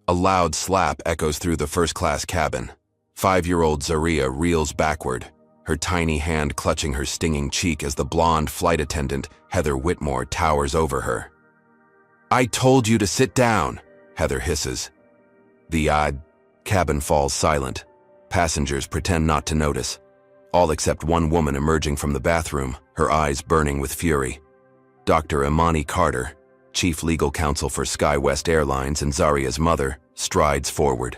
A loud slap echoes through the first-class cabin. 5-year-old Zaria reels backward, her tiny hand clutching her stinging cheek as the blonde flight attendant, Heather Whitmore, towers over her. "I told you to sit down," Heather hisses. The cabin falls silent. Passengers pretend not to notice, all except one woman emerging from the bathroom, her eyes burning with fury. Dr. Imani Carter, chief legal counsel for SkyWest Airlines and Zaria's mother, strides forward.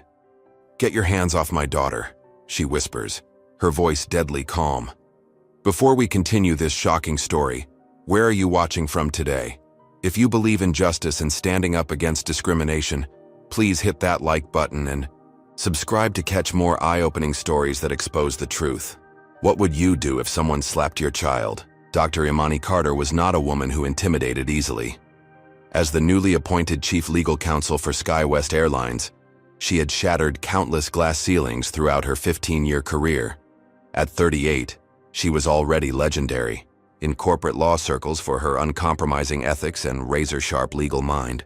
"Get your hands off my daughter," she whispers, her voice deadly calm. "Before we continue this shocking story, where are you watching from today? If you believe in justice and standing up against discrimination, please hit that like button and subscribe to catch more eye-opening stories that expose the truth. What would you do if someone slapped your child?" Dr. Imani Carter was not a woman who intimidated easily. As the newly appointed chief legal counsel for SkyWest Airlines, she had shattered countless glass ceilings throughout her 15-year career. At 38, she was already legendary in corporate law circles for her uncompromising ethics and razor-sharp legal mind.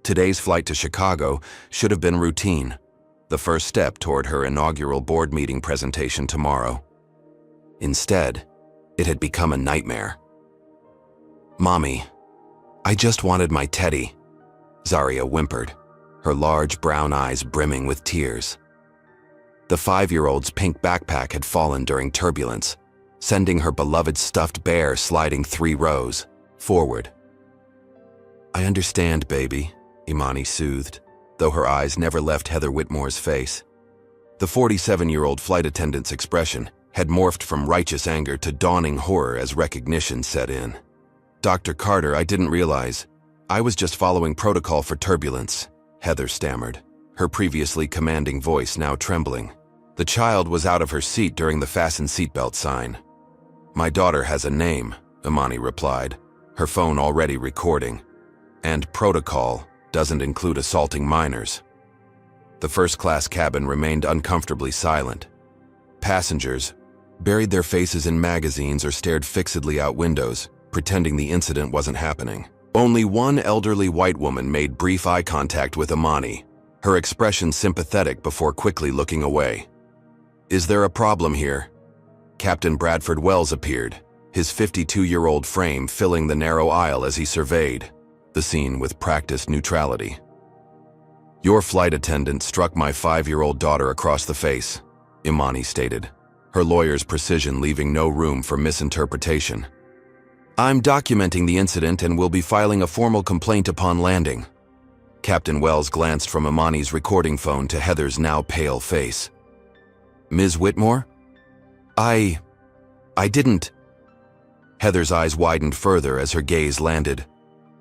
Today's flight to Chicago should have been routine, the first step toward her inaugural board meeting presentation tomorrow. Instead, it had become a nightmare. "Mommy, I just wanted my teddy," Zaria whimpered, her large brown eyes brimming with tears. The 5-year-old's pink backpack had fallen during turbulence, sending her beloved stuffed bear sliding 3 rows forward. "I understand, baby," Imani soothed, though her eyes never left Heather Whitmore's face. The 47-year-old flight attendant's expression had morphed from righteous anger to dawning horror as recognition set in. "Dr. Carter, I didn't realize. I was just following protocol for turbulence," Heather stammered, her previously commanding voice now trembling. The child was out of her seat during the fasten seatbelt sign. "My daughter has a name," Imani replied, her phone already recording. "And protocol doesn't include assaulting minors." The first-class cabin remained uncomfortably silent. Passengers buried their faces in magazines or stared fixedly out windows, pretending the incident wasn't happening. Only one elderly white woman made brief eye contact with Imani, her expression sympathetic before quickly looking away. "Is there a problem here?" Captain Bradford Wells appeared, his 52-year-old frame filling the narrow aisle as he surveyed the scene with practiced neutrality. "Your flight attendant struck my 5-year-old daughter across the face," Imani stated, her lawyer's precision leaving no room for misinterpretation. "I'm documenting the incident and will be filing a formal complaint upon landing." Captain Wells glanced from Imani's recording phone to Heather's now pale face. "Ms. Whitmore? I didn't." Heather's eyes widened further as her gaze landed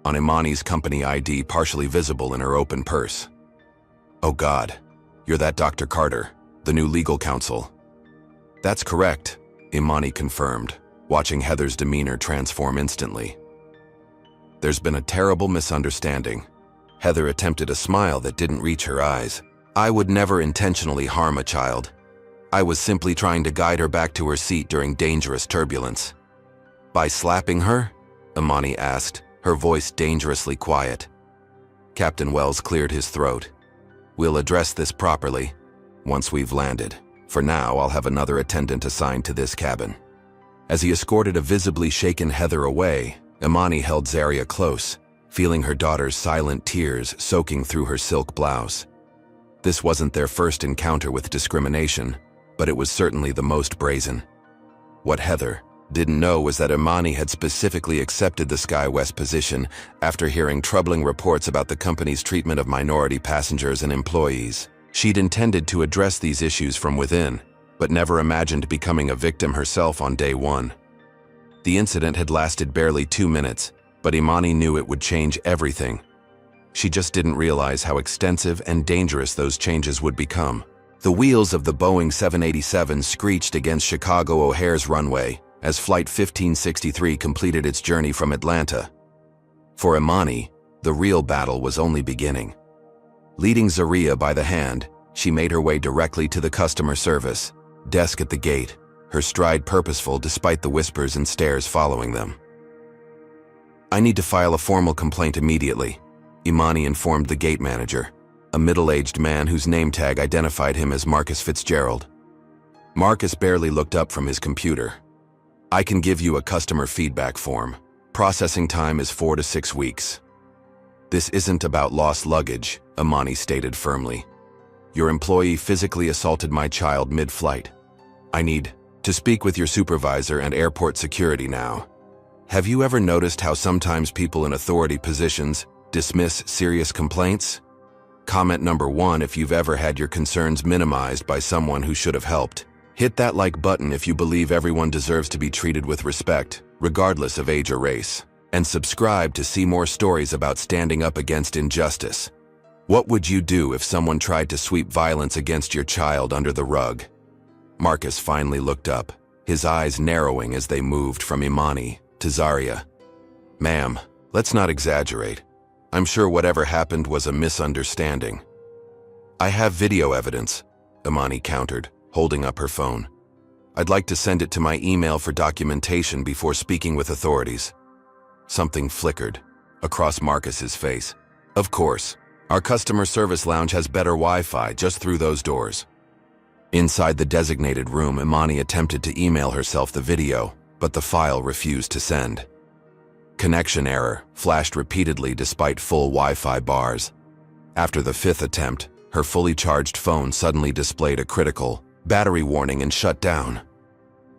on Imani's company ID partially visible in her open purse. "Oh God, you're that Dr. Carter, the new legal counsel." "That's correct," Imani confirmed, watching Heather's demeanor transform instantly. "There's been a terrible misunderstanding." Heather attempted a smile that didn't reach her eyes. "I would never intentionally harm a child. I was simply trying to guide her back to her seat during dangerous turbulence." "By slapping her?" Imani asked, her voice dangerously quiet. Captain Wells cleared his throat. "We'll address this properly once we've landed. For now, I'll have another attendant assigned to this cabin." As he escorted a visibly shaken Heather away, Imani held Zaria close, feeling her daughter's silent tears soaking through her silk blouse. This wasn't their first encounter with discrimination, but it was certainly the most brazen. What Heather didn't know was that Imani had specifically accepted the SkyWest position after hearing troubling reports about the company's treatment of minority passengers and employees. She'd intended to address these issues from within, but never imagined becoming a victim herself on day one. The incident had lasted barely 2 minutes, but Imani knew it would change everything. She just didn't realize how extensive and dangerous those changes would become. The wheels of the Boeing 787 screeched against Chicago O'Hare's runway as Flight 1563 completed its journey from Atlanta. For Imani, the real battle was only beginning. Leading Zaria by the hand, she made her way directly to the customer service desk at the gate, her stride purposeful despite the whispers and stares following them. "I need to file a formal complaint immediately," Imani informed the gate manager, a middle-aged man whose name tag identified him as Marcus Fitzgerald. Marcus barely looked up from his computer. "I can give you a customer feedback form. Processing time is 4 to 6 weeks. "This isn't about lost luggage," Imani stated firmly. "Your employee physically assaulted my child mid-flight. I need to speak with your supervisor and airport security now." Have you ever noticed how sometimes people in authority positions dismiss serious complaints? Comment number 1 if you've ever had your concerns minimized by someone who should have helped. Hit that like button if you believe everyone deserves to be treated with respect, regardless of age or race. And subscribe to see more stories about standing up against injustice. What would you do if someone tried to sweep violence against your child under the rug? Marcus finally looked up, his eyes narrowing as they moved from Imani to Zaria. "Ma'am, let's not exaggerate. I'm sure whatever happened was a misunderstanding." "I have video evidence," Imani countered, holding up her phone. "I'd like to send it to my email for documentation before speaking with authorities." Something flickered across Marcus's face. "Of course. Our customer service lounge has better Wi-Fi just through those doors." Inside the designated room, Imani attempted to email herself the video, but the file refused to send. "Connection error" flashed repeatedly despite full Wi-Fi bars. After the 5th attempt, her fully charged phone suddenly displayed a critical battery warning and shut down.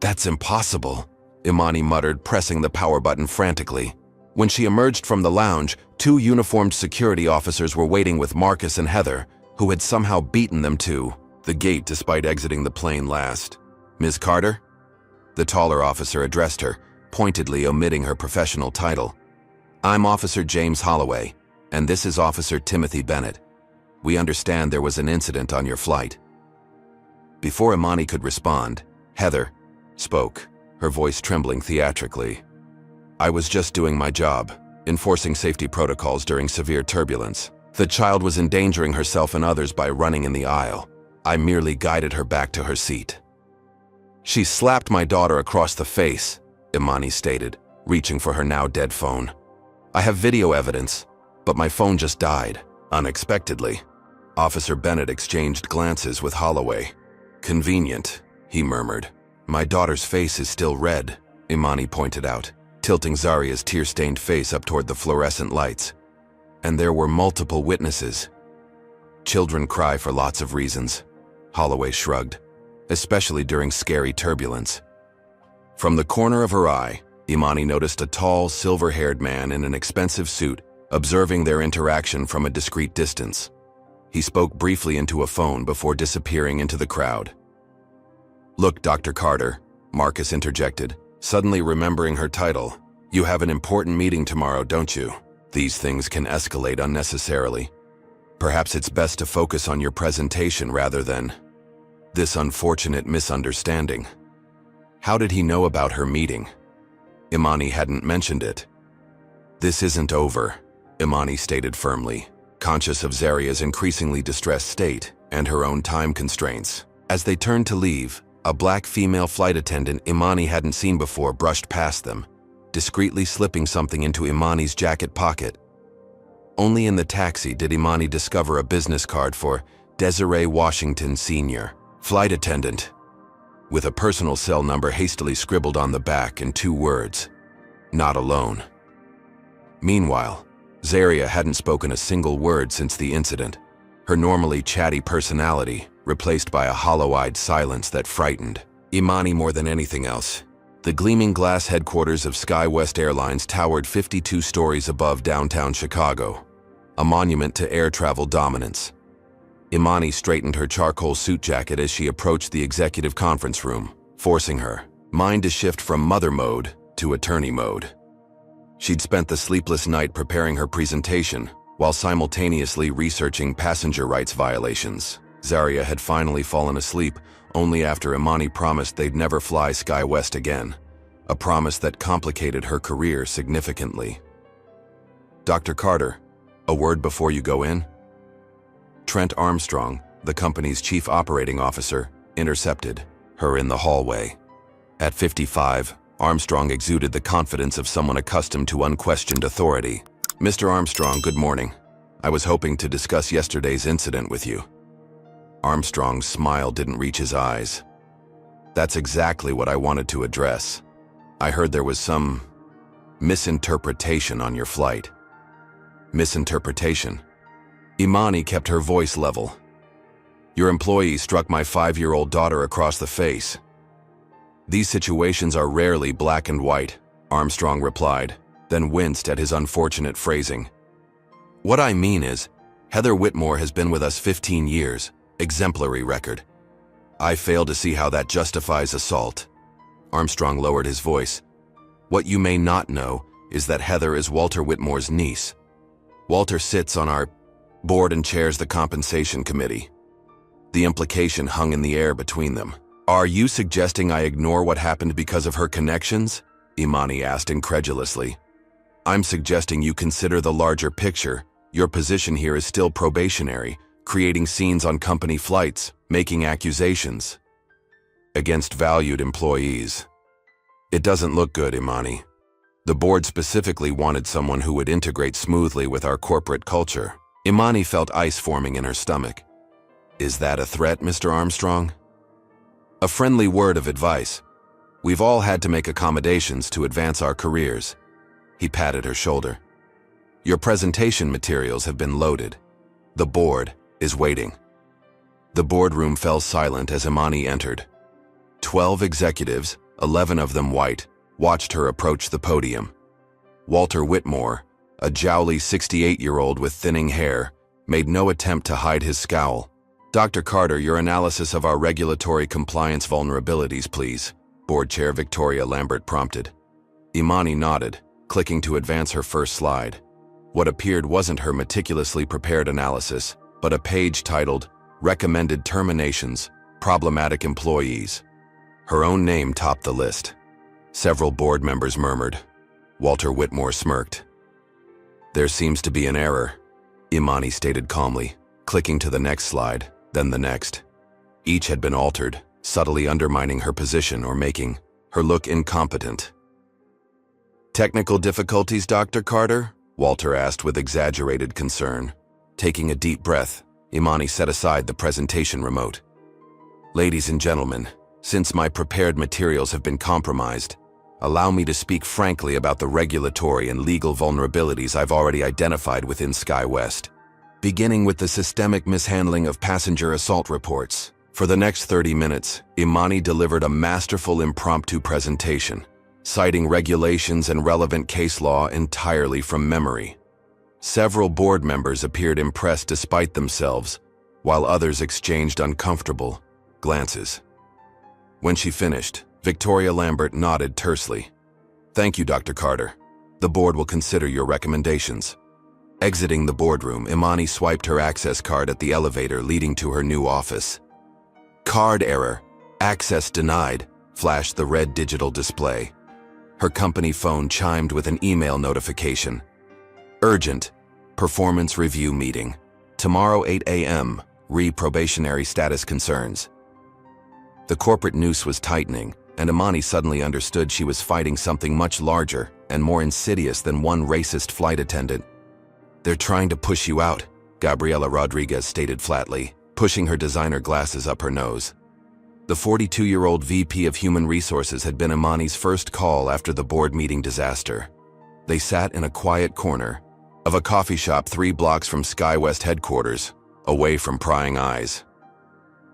"That's impossible," Imani muttered, pressing the power button frantically. When she emerged from the lounge, 2 uniformed security officers were waiting with Marcus and Heather, who had somehow beaten them to the gate despite exiting the plane last. "Ms. Carter?" The taller officer addressed her, pointedly omitting her professional title. "I'm Officer James Holloway, and this is Officer Timothy Bennett. We understand there was an incident on your flight." Before Imani could respond, Heather spoke, her voice trembling theatrically. "I was just doing my job, enforcing safety protocols during severe turbulence. The child was endangering herself and others by running in the aisle. I merely guided her back to her seat." "She slapped my daughter across the face," Imani stated, reaching for her now dead phone. "I have video evidence, but my phone just died, unexpectedly." Officer Bennett exchanged glances with Holloway. "Convenient," he murmured. "My daughter's face is still red," Imani pointed out, tilting Zaria's tear-stained face up toward the fluorescent lights. "And there were multiple witnesses." "Children cry for lots of reasons," Holloway shrugged, "especially during scary turbulence." From the corner of her eye, Imani noticed a tall, silver-haired man in an expensive suit, observing their interaction from a discreet distance. He spoke briefly into a phone before disappearing into the crowd. "Look, Dr. Carter," Marcus interjected, suddenly remembering her title. "You have an important meeting tomorrow, don't you? These things can escalate unnecessarily. Perhaps it's best to focus on your presentation rather than this unfortunate misunderstanding." How did he know about her meeting? Imani hadn't mentioned it. "This isn't over," Imani stated firmly, conscious of Zaria's increasingly distressed state and her own time constraints. As they turned to leave, a black female flight attendant Imani hadn't seen before brushed past them, discreetly slipping something into Imani's jacket pocket. Only in the taxi did Imani discover a business card for Desiree Washington Sr., flight attendant, with a personal cell number hastily scribbled on the back and 2 words, "Not alone." Meanwhile, Zaria hadn't spoken a single word since the incident, her normally chatty personality replaced by a hollow-eyed silence that frightened Imani more than anything else. The gleaming glass headquarters of SkyWest Airlines towered 52 stories above downtown Chicago, a monument to air travel dominance. Imani straightened her charcoal suit jacket as she approached the executive conference room, forcing her mind to shift from mother mode to attorney mode. She'd spent the sleepless night preparing her presentation, while simultaneously researching passenger rights violations. Zaria had finally fallen asleep only after Imani promised they'd never fly SkyWest again, a promise that complicated her career significantly. "Dr. Carter, a word before you go in?" Trent Armstrong, the company's chief operating officer, intercepted her in the hallway. At 55, Armstrong exuded the confidence of someone accustomed to unquestioned authority. "Mr. Armstrong, good morning." I was hoping to discuss yesterday's incident with you. Armstrong's smile didn't reach his eyes. That's exactly what I wanted to address. I heard there was some misinterpretation on your flight. Misinterpretation? Imani kept her voice level. Your employee struck my 5-year-old daughter across the face. These situations are rarely black and white, Armstrong replied, then winced at his unfortunate phrasing. What I mean is, Heather Whitmore has been with us 15 years, exemplary record. I fail to see how that justifies assault. Armstrong lowered his voice. What you may not know is that Heather is Walter Whitmore's niece. Walter sits on our board and chairs the compensation committee. The implication hung in the air between them. Are you suggesting I ignore what happened because of her connections? Imani asked incredulously. I'm suggesting you consider the larger picture. Your position here is still probationary, creating scenes on company flights, making accusations against valued employees. It doesn't look good, Imani. The board specifically wanted someone who would integrate smoothly with our corporate culture. Imani felt ice forming in her stomach. Is that a threat, Mr. Armstrong? A friendly word of advice. We've all had to make accommodations to advance our careers. He patted her shoulder. Your presentation materials have been loaded. The board is waiting. The boardroom fell silent as Imani entered. 12 executives, 11 of them white, watched her approach the podium. Walter Whitmore, a jowly 68-year-old with thinning hair, made no attempt to hide his scowl. Dr. Carter, your analysis of our regulatory compliance vulnerabilities, please, Board Chair Victoria Lambert prompted. Imani nodded, clicking to advance her first slide. What appeared wasn't her meticulously prepared analysis, but a page titled, Recommended Terminations, Problematic Employees. Her own name topped the list. Several board members murmured. Walter Whitmore smirked. There seems to be an error, Imani stated calmly, clicking to the next slide, then the next. Each had been altered, subtly undermining her position or making her look incompetent. Technical difficulties, Dr. Carter? Walter asked with exaggerated concern. Taking a deep breath, Imani set aside the presentation remote. Ladies and gentlemen, since my prepared materials have been compromised, allow me to speak frankly about the regulatory and legal vulnerabilities I've already identified within SkyWest. Beginning with the systemic mishandling of passenger assault reports. For the next 30 minutes, Imani delivered a masterful impromptu presentation, citing regulations and relevant case law entirely from memory. Several board members appeared impressed despite themselves, while others exchanged uncomfortable glances. When she finished, Victoria Lambert nodded tersely. Thank you, Dr. Carter. The board will consider your recommendations. Exiting the boardroom, Imani swiped her access card at the elevator leading to her new office. Card error. Access denied, flashed the red digital display. Her company phone chimed with an email notification. Urgent. Performance review meeting. Tomorrow 8 a.m. Probationary status concerns. The corporate noose was tightening, and Imani suddenly understood she was fighting something much larger and more insidious than one racist flight attendant. They're trying to push you out, Gabriela Rodriguez stated flatly, pushing her designer glasses up her nose. The 42-year-old VP of Human Resources had been Imani's first call after the board meeting disaster. They sat in a quiet corner of a coffee shop 3 blocks from SkyWest headquarters, away from prying eyes.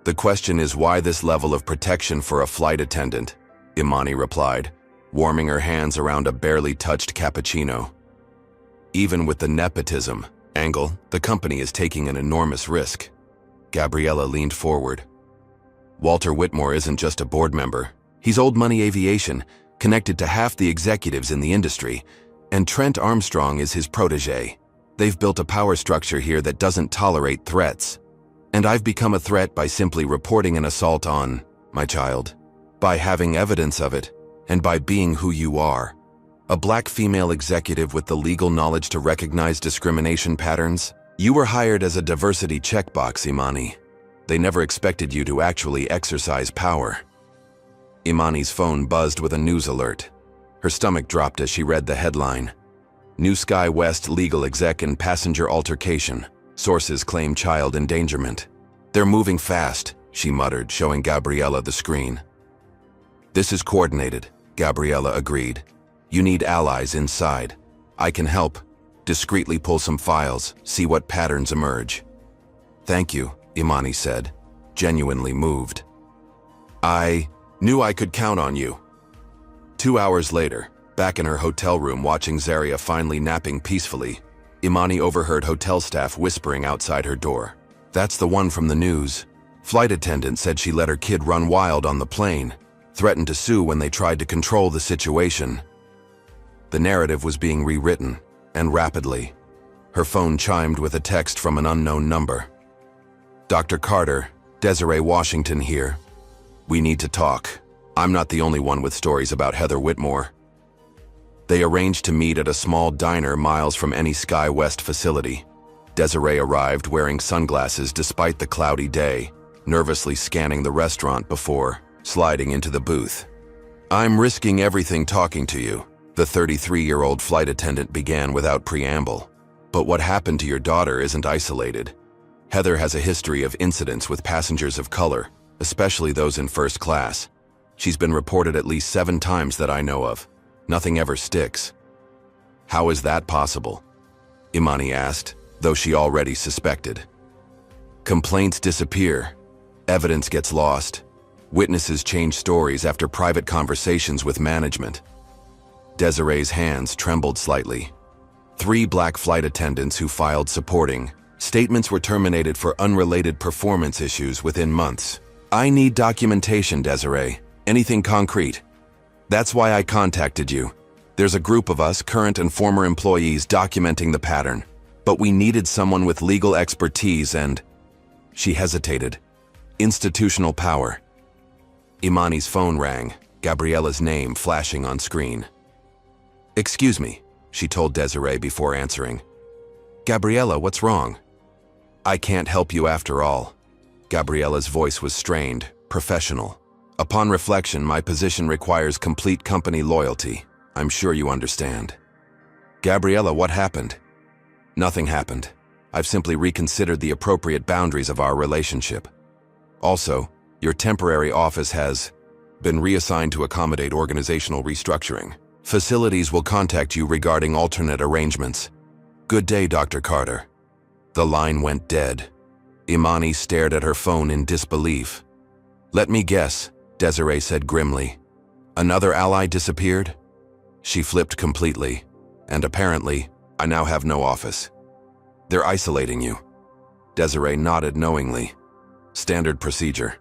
The question is why this level of protection for a flight attendant, Imani replied, warming her hands around a barely touched cappuccino. Even with the nepotism angle, the company is taking an enormous risk. Gabriela leaned forward. Walter Whitmore isn't just a board member. He's old money aviation, connected to half the executives in the industry, and Trent Armstrong is his protege. They've built a power structure here that doesn't tolerate threats. And I've become a threat by simply reporting an assault on my child, by having evidence of it, and by being who you are. A black female executive with the legal knowledge to recognize discrimination patterns. You were hired as a diversity checkbox, Imani. They never expected you to actually exercise power. Imani's phone buzzed with a news alert. Her stomach dropped as she read the headline. New Sky West legal exec and passenger altercation. Sources claim child endangerment. They're moving fast, she muttered, showing Gabriella the screen. This is coordinated, Gabriella agreed. You need allies inside. I can help. Discreetly pull some files, see what patterns emerge. Thank you, Imani said, genuinely moved. I knew I could count on you. 2 hours later, back in her hotel room watching Zaria finally napping peacefully, Imani overheard hotel staff whispering outside her door. That's the one from the news. Flight attendant said she let her kid run wild on the plane, threatened to sue when they tried to control the situation. The narrative was being rewritten, and rapidly. Her phone chimed with a text from an unknown number. Dr. Carter, Desiree Washington here. We need to talk. I'm not the only one with stories about Heather Whitmore. They arranged to meet at a small diner miles from any Sky West facility. Desiree arrived wearing sunglasses despite the cloudy day, nervously scanning the restaurant before sliding into the booth. I'm risking everything talking to you, the 33-year-old flight attendant began without preamble. But what happened to your daughter isn't isolated. Heather has a history of incidents with passengers of color, especially those in first class. She's been reported at least 7 times that I know of. Nothing ever sticks. How is that possible? Imani asked, though she already suspected. Complaints disappear. Evidence gets lost. Witnesses change stories after private conversations with management. Desiree's hands trembled slightly. 3 black flight attendants who filed supporting statements were terminated for unrelated performance issues within months. I need documentation, Desiree. Anything concrete. That's why I contacted you. There's a group of us, current and former employees, documenting the pattern. But we needed someone with legal expertise and... She hesitated. Institutional power. Imani's phone rang, Gabriella's name flashing on screen. Excuse me, she told Desiree before answering. Gabriella, what's wrong? I can't help you after all. Gabriella's voice was strained, professional. Upon reflection, my position requires complete company loyalty. I'm sure you understand. Gabriella, what happened? Nothing happened. I've simply reconsidered the appropriate boundaries of our relationship. Also, your temporary office has been reassigned to accommodate organizational restructuring. Facilities will contact you regarding alternate arrangements. Good day, Dr. Carter. The line went dead. Imani stared at her phone in disbelief. Let me guess, Desiree said grimly. Another ally disappeared? She flipped completely. And apparently, I now have no office. They're isolating you. Desiree nodded knowingly. Standard procedure.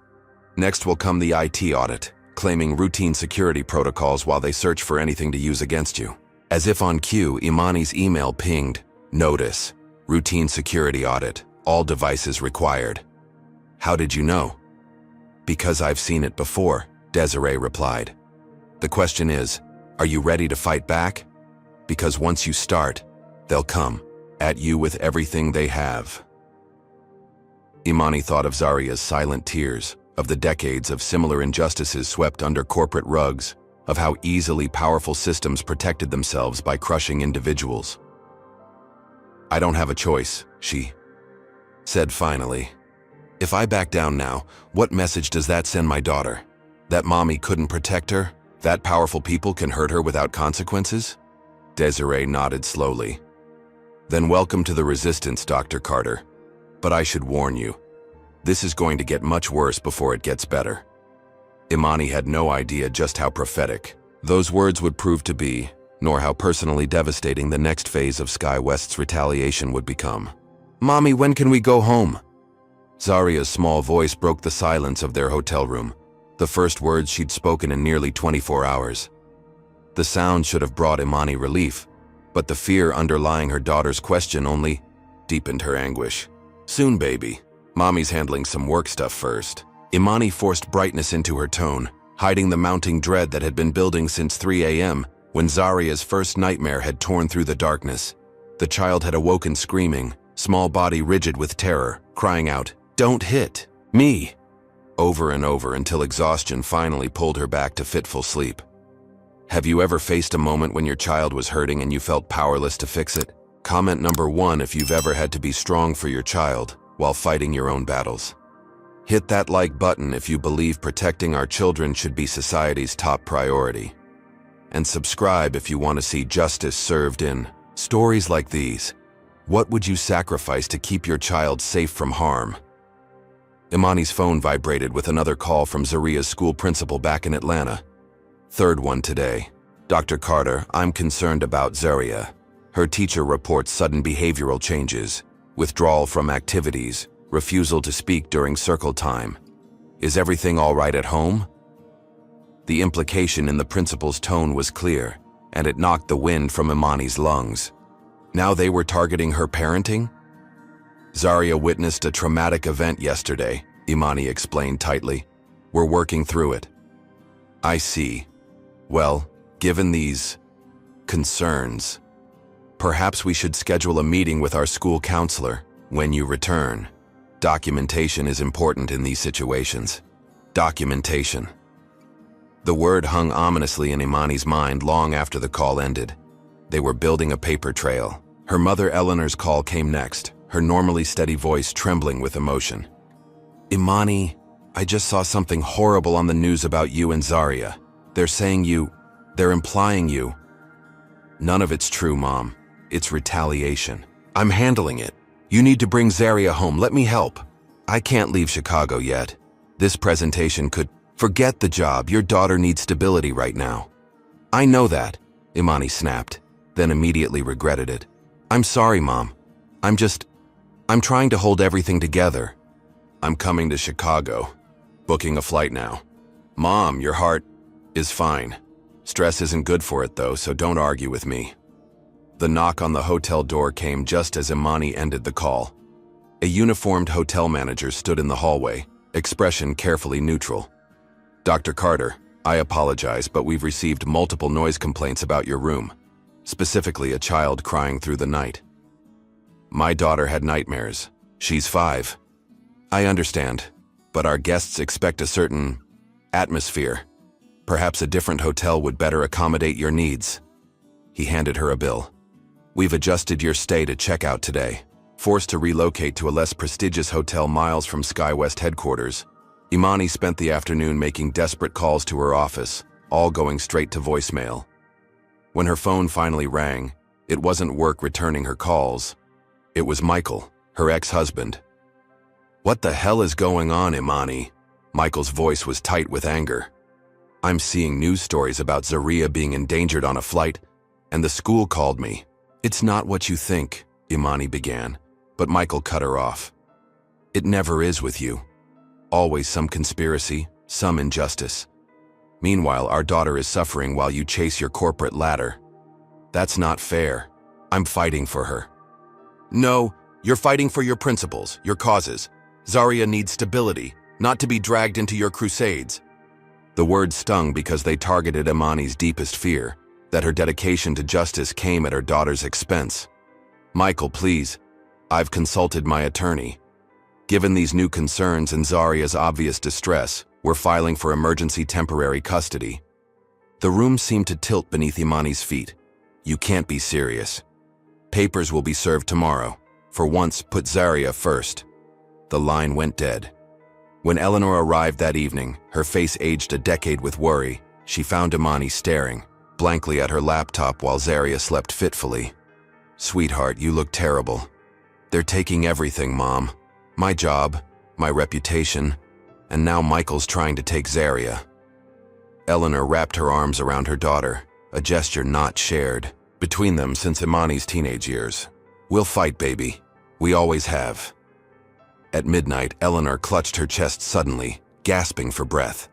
Next will come the IT audit, claiming routine security protocols while they search for anything to use against you. As if on cue, Imani's email pinged, Notice, routine security audit, all devices required. How did you know? Because I've seen it before, Desiree replied. The question is, are you ready to fight back? Because once you start, they'll come at you with everything they have. Imani thought of Zaria's silent tears, of the decades of similar injustices swept under corporate rugs, of how easily powerful systems protected themselves by crushing individuals. I don't have a choice, she said finally. If I back down now, what message does that send my daughter? That mommy couldn't protect her? That powerful people can hurt her without consequences? Desiree nodded slowly. Then welcome to the resistance, Dr. Carter. But I should warn you. This is going to get much worse before it gets better. Imani had no idea just how prophetic those words would prove to be, nor how personally devastating the next phase of Sky West's retaliation would become. Mommy, when can we go home? Zaria's small voice broke the silence of their hotel room, the first words she'd spoken in nearly 24 hours. The sound should have brought Imani relief, but the fear underlying her daughter's question only deepened her anguish. Soon, baby. Mommy's handling some work stuff first. Imani forced brightness into her tone, hiding the mounting dread that had been building since 3 a.m. when Zaria's first nightmare had torn through the darkness. The child had awoken screaming, small body rigid with terror, crying out, "Don't hit me!" over and over until exhaustion finally pulled her back to fitful sleep. Have you ever faced a moment when your child was hurting and you felt powerless to fix it? Comment number 1 if you've ever had to be strong for your child while fighting your own battles. Hit that like button if you believe protecting our children should be society's top priority. And subscribe if you want to see justice served in stories like these. What would you sacrifice to keep your child safe from harm? Imani's phone vibrated with another call from Zaria's school principal back in Atlanta. Third one today. Dr. Carter, I'm concerned about Zaria. Her teacher reports sudden behavioral changes, withdrawal from activities, refusal to speak during circle time. Is everything all right at home? The implication in the principal's tone was clear, and it knocked the wind from Imani's lungs. Now they were targeting her parenting? Zaria witnessed a traumatic event yesterday, Imani explained tightly. We're working through it. I see. Well, given these concerns, perhaps we should schedule a meeting with our school counselor when you return. Documentation is important in these situations. Documentation. The word hung ominously in Imani's mind long after the call ended. They were building a paper trail. Her mother Eleanor's call came next, her normally steady voice trembling with emotion. Imani, I just saw something horrible on the news about you and Zaria. They're implying you. None of it's true, Mom. It's retaliation. I'm handling it. You need to bring Zaria home. Let me help. I can't leave Chicago yet. This presentation could... Forget the job. Your daughter needs stability right now. I know that, Imani snapped, then immediately regretted it. I'm sorry, Mom. I'm trying to hold everything together. I'm coming to Chicago. Booking a flight now. Mom, your heart is fine. Stress isn't good for it though, so don't argue with me. The knock on the hotel door came just as Imani ended the call. A uniformed hotel manager stood in the hallway, expression carefully neutral. Dr. Carter, I apologize, but we've received multiple noise complaints about your room, specifically a child crying through the night. My daughter had nightmares. She's 5. I understand, but our guests expect a certain atmosphere. Perhaps a different hotel would better accommodate your needs. He handed her a bill. We've adjusted your stay to check out today. Forced to relocate to a less prestigious hotel miles from SkyWest headquarters, Imani spent the afternoon making desperate calls to her office, all going straight to voicemail. When her phone finally rang, it wasn't work returning her calls. It was Michael, her ex-husband. What the hell is going on, Imani? Michael's voice was tight with anger. I'm seeing news stories about Zaria being endangered on a flight, and the school called me. It's not what you think, Imani began, but Michael cut her off. It never is with you. Always some conspiracy, some injustice. Meanwhile, our daughter is suffering while you chase your corporate ladder. That's not fair. I'm fighting for her. No, you're fighting for your principles, your causes. Zaria needs stability, not to be dragged into your crusades. The words stung because they targeted Imani's deepest fear, that her dedication to justice came at her daughter's expense. Michael, please. I've consulted my attorney. Given these new concerns and Zaria's obvious distress, we're filing for emergency temporary custody. The room seemed to tilt beneath Imani's feet. You can't be serious. Papers will be served tomorrow. For once, put Zaria first. The line went dead. When Eleanor arrived that evening, her face aged a decade with worry, she found Imani staring blankly at her laptop while Zaria slept fitfully. Sweetheart, you look terrible. They're taking everything, Mom. My job, my reputation, and now Michael's trying to take Zaria. Eleanor wrapped her arms around her daughter, a gesture not shared between them since Imani's teenage years. We'll fight, baby. We always have. At midnight, Eleanor clutched her chest suddenly, gasping for breath.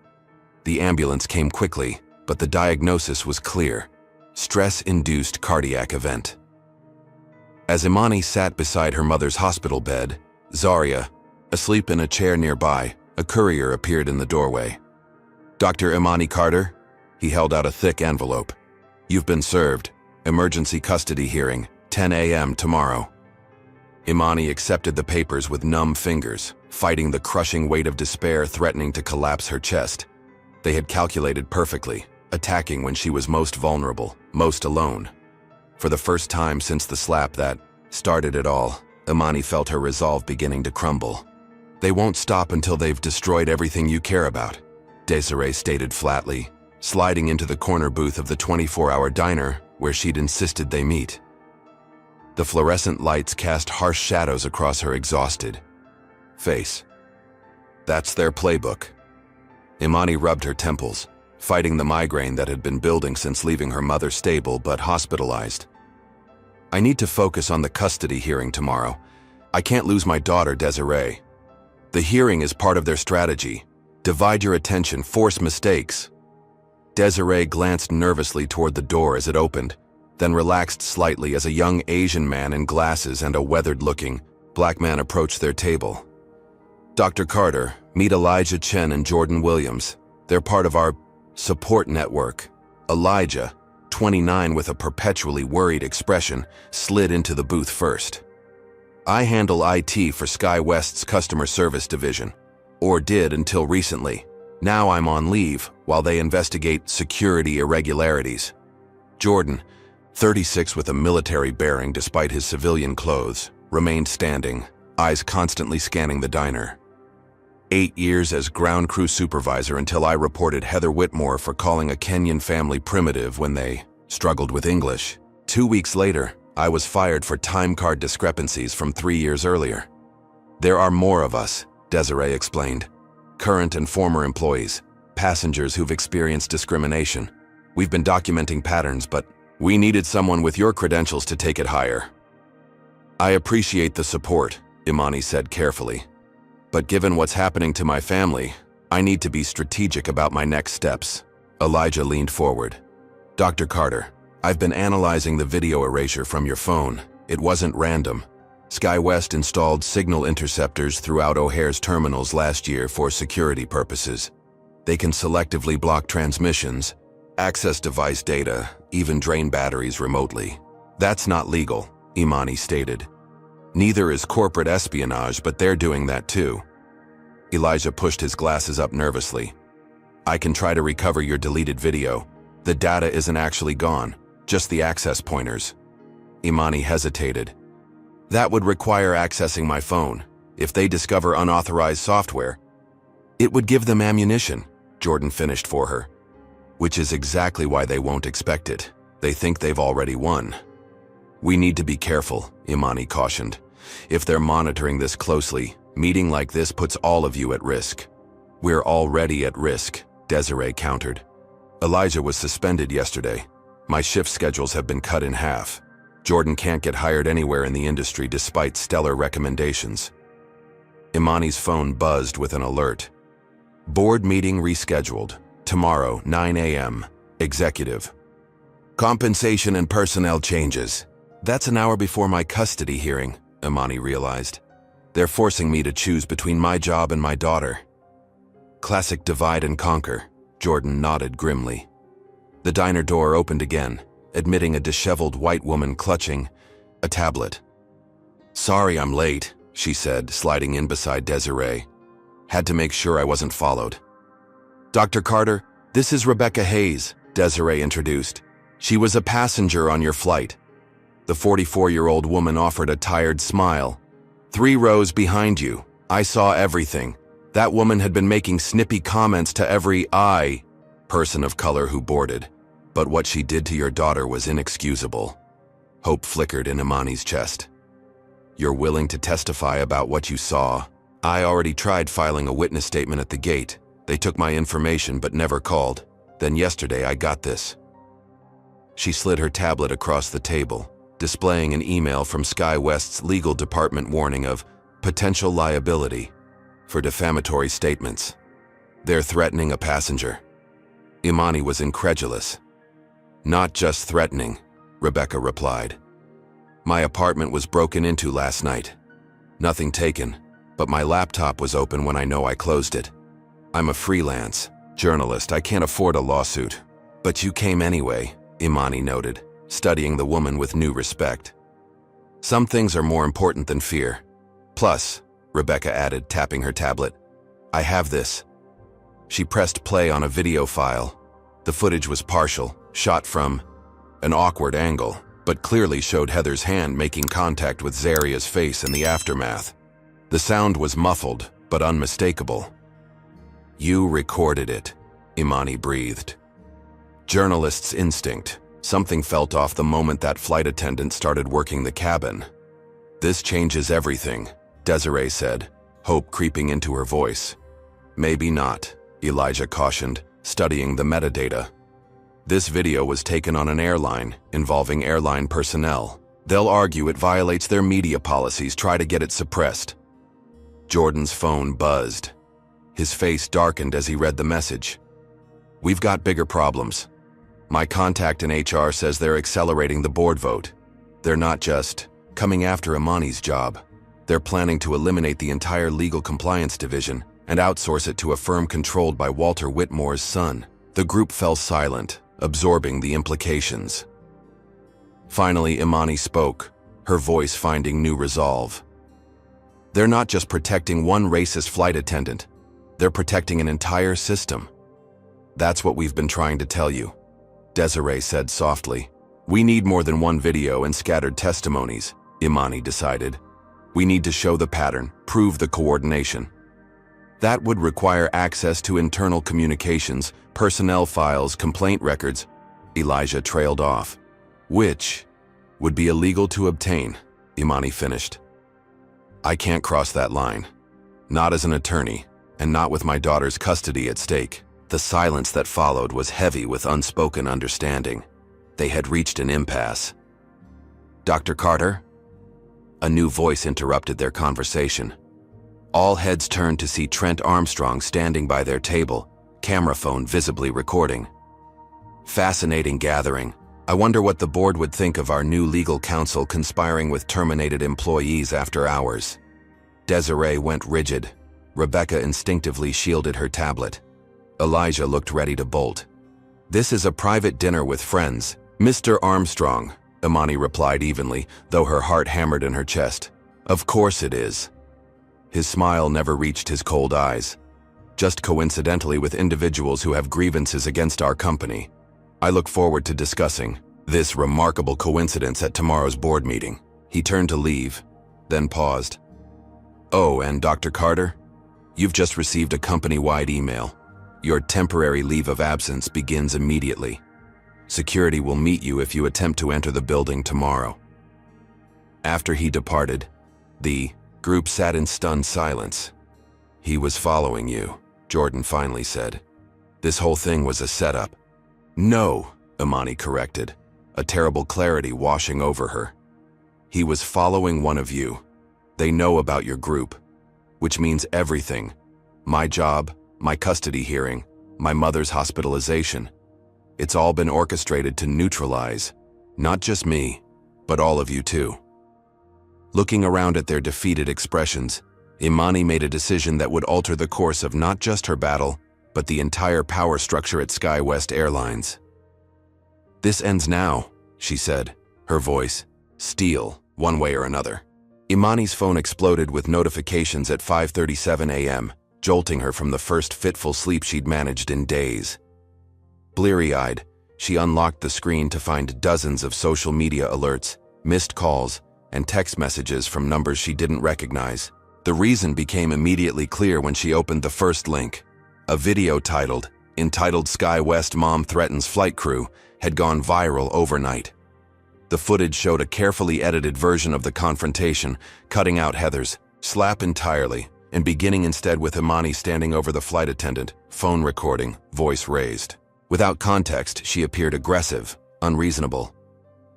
The ambulance came quickly, but the diagnosis was clear: stress-induced cardiac event. As Imani sat beside her mother's hospital bed, Zaria, asleep in a chair nearby, a courier appeared in the doorway. Dr. Imani Carter? He held out a thick envelope. You've been served. Emergency custody hearing, 10 a.m. tomorrow. Imani accepted the papers with numb fingers, fighting the crushing weight of despair threatening to collapse her chest. They had calculated perfectly. attacking when she was most vulnerable, most alone. For the first time since the slap that started it all, Imani felt her resolve beginning to crumble. "They won't stop until they've destroyed everything you care about," Desiree stated flatly, sliding into the corner booth of the 24-hour diner where she'd insisted they meet. The fluorescent lights cast harsh shadows across her exhausted face. That's their playbook. Imani rubbed her temples, fighting the migraine that had been building since leaving her mother stable but hospitalized. "I need to focus on the custody hearing tomorrow. I can't lose my daughter, Desiree. The hearing is part of their strategy. Divide your attention, force mistakes." Desiree glanced nervously toward the door as it opened, then relaxed slightly as a young Asian man in glasses and a weathered-looking black man approached their table. "Dr. Carter, meet Elijah Chen and Jordan Williams. They're part of our support network." Elijah, 29 with a perpetually worried expression, slid into the booth first. "I handle IT for SkyWest's customer service division, or did until recently. Now I'm on leave while they investigate security irregularities." Jordan, 36 with a military bearing despite his civilian clothes, remained standing, eyes constantly scanning the diner. 8 years as ground crew supervisor until I reported Heather Whitmore for calling a Kenyan family primitive when they struggled with English. 2 weeks later, I was fired for time card discrepancies from 3 years earlier. "There are more of us," Desiree explained. "Current and former employees, passengers who've experienced discrimination. We've been documenting patterns, but we needed someone with your credentials to take it higher." "I appreciate the support," Imani said carefully. "But given what's happening to my family, I need to be strategic about my next steps." Elijah leaned forward. "Dr. Carter, I've been analyzing the video erasure from your phone. It wasn't random. SkyWest installed signal interceptors throughout O'Hare's terminals last year for security purposes. They can selectively block transmissions, access device data, even drain batteries remotely. That's not legal," Imani stated. "Neither is corporate espionage, but they're doing that too." Elijah pushed his glasses up nervously. "I can try to recover your deleted video. The data isn't actually gone, just the access pointers." Imani hesitated. "That would require accessing my phone. If they discover unauthorized software, it would give them ammunition," Jordan finished for her. "Which is exactly why they won't expect it. They think they've already won." "We need to be careful," Imani cautioned. "If they're monitoring this closely, meeting like this puts all of you at risk." "We're already at risk," Desiree countered. "Elijah was suspended yesterday. My shift schedules have been cut in half. Jordan can't get hired anywhere in the industry despite stellar recommendations." Imani's phone buzzed with an alert. "Board meeting rescheduled. Tomorrow, 9 a.m. Executive. Compensation and personnel changes." "That's an hour before my custody hearing," Imani realized. "They're forcing me to choose between my job and my daughter." "Classic divide and conquer," Jordan nodded grimly. The diner door opened again, admitting a disheveled white woman clutching a tablet. "Sorry I'm late," she said, sliding in beside Desiree. "Had to make sure I wasn't followed." "Dr. Carter, this is Rebecca Hayes," Desiree introduced. "She was a passenger on your flight." The 44-year-old woman offered a tired smile. "3 rows behind you. I saw everything. That woman had been making snippy comments to every person of color who boarded. But what she did to your daughter was inexcusable." Hope flickered in Imani's chest. "You're willing to testify about what you saw?" "I already tried filing a witness statement at the gate. They took my information but never called. Then yesterday I got this." She slid her tablet across the table, displaying an email from SkyWest's legal department warning of potential liability for defamatory statements. "They're threatening a passenger." Imani was incredulous. "Not just threatening," Rebecca replied. "My apartment was broken into last night. Nothing taken, but my laptop was open when I know I closed it. I'm a freelance journalist. I can't afford a lawsuit. But you came anyway," Imani noted, studying the woman with new respect. "Some things are more important than fear. Plus," Rebecca added, tapping her tablet, "I have this." She pressed play on a video file. The footage was partial, shot from an awkward angle, but clearly showed Heather's hand making contact with Zaria's face in the aftermath. The sound was muffled, but unmistakable. "You recorded it," Imani breathed. Journalist's instinct. Something felt off the moment that flight attendant started working the cabin. "This changes everything," Desiree said, hope creeping into her voice. "Maybe not," Elijah cautioned, studying the metadata. "This video was taken on an airline, involving airline personnel. They'll argue it violates their media policies, try to get it suppressed." Jordan's phone buzzed. His face darkened as he read the message. "We've got bigger problems. My contact in HR says they're accelerating the board vote. They're not just coming after Imani's job. They're planning to eliminate the entire legal compliance division and outsource it to a firm controlled by Walter Whitmore's son." The group fell silent, absorbing the implications. Finally, Imani spoke, her voice finding new resolve. "They're not just protecting one racist flight attendant. They're protecting an entire system. That's what we've been trying to tell you," Desiree said softly. "We need more than one video and scattered testimonies," Imani decided. "We need to show the pattern, prove the coordination. That would require access to internal communications, personnel files, complaint records," Elijah trailed off. "Which would be illegal to obtain," Imani finished. "I can't cross that line. Not as an attorney, and not with my daughter's custody at stake." The silence that followed was heavy with unspoken understanding. They had reached an impasse. "Dr. Carter?" A new voice interrupted their conversation. All heads turned to see Trent Armstrong standing by their table, camera phone visibly recording. "Fascinating gathering. I wonder what the board would think of our new legal counsel conspiring with terminated employees after hours." Desiree went rigid. Rebecca instinctively shielded her tablet. Elijah looked ready to bolt. "This is a private dinner with friends, Mr. Armstrong," Imani replied evenly, though her heart hammered in her chest. "Of course it is." His smile never reached his cold eyes. "Just coincidentally with individuals who have grievances against our company. I look forward to discussing this remarkable coincidence at tomorrow's board meeting." He turned to leave, then paused. "Oh, and Dr. Carter, you've just received a company-wide email. Your temporary leave of absence begins immediately. Security will meet you if you attempt to enter the building tomorrow." After he departed, the group sat in stunned silence. "He was following you," Jordan finally said. "This whole thing was a setup." "No," Imani corrected, a terrible clarity washing over her. "He was following one of you. They know about your group, which means everything. My job, my custody hearing, my mother's hospitalization. It's all been orchestrated to neutralize, not just me, but all of you too." Looking around at their defeated expressions, Imani made a decision that would alter the course of not just her battle, but the entire power structure at SkyWest Airlines. "This ends now," she said, her voice steel, one way or another. Imani's phone exploded with notifications at 5:37 a.m., jolting her from the first fitful sleep she'd managed in days. Bleary-eyed, she unlocked the screen to find dozens of social media alerts, missed calls, and text messages from numbers she didn't recognize. The reason became immediately clear when she opened the first link. A video entitled "SkyWest Mom Threatens Flight Crew" had gone viral overnight. The footage showed a carefully edited version of the confrontation, cutting out Heather's slap entirely, and beginning instead with Imani standing over the flight attendant, phone recording, voice raised. Without context, she appeared aggressive, unreasonable.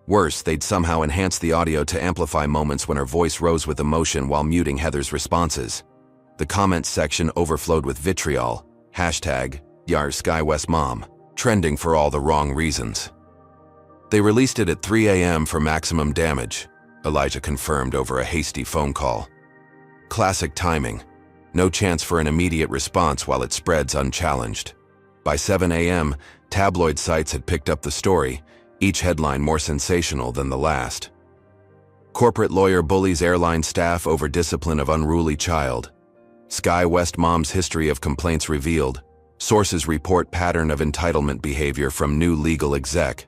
Worse, they'd somehow enhanced the audio to amplify moments when her voice rose with emotion while muting Heather's responses. The comments section overflowed with vitriol, #YarSkywestMom, trending for all the wrong reasons. They released it at 3 a.m. for maximum damage, Elijah confirmed over a hasty phone call. Classic timing. No chance for an immediate response while it spreads unchallenged. By 7 a.m., tabloid sites had picked up the story, each headline more sensational than the last. Corporate lawyer bullies airline staff over discipline of unruly child. SkyWest mom's history of complaints revealed. Sources report pattern of entitlement behavior from new legal exec.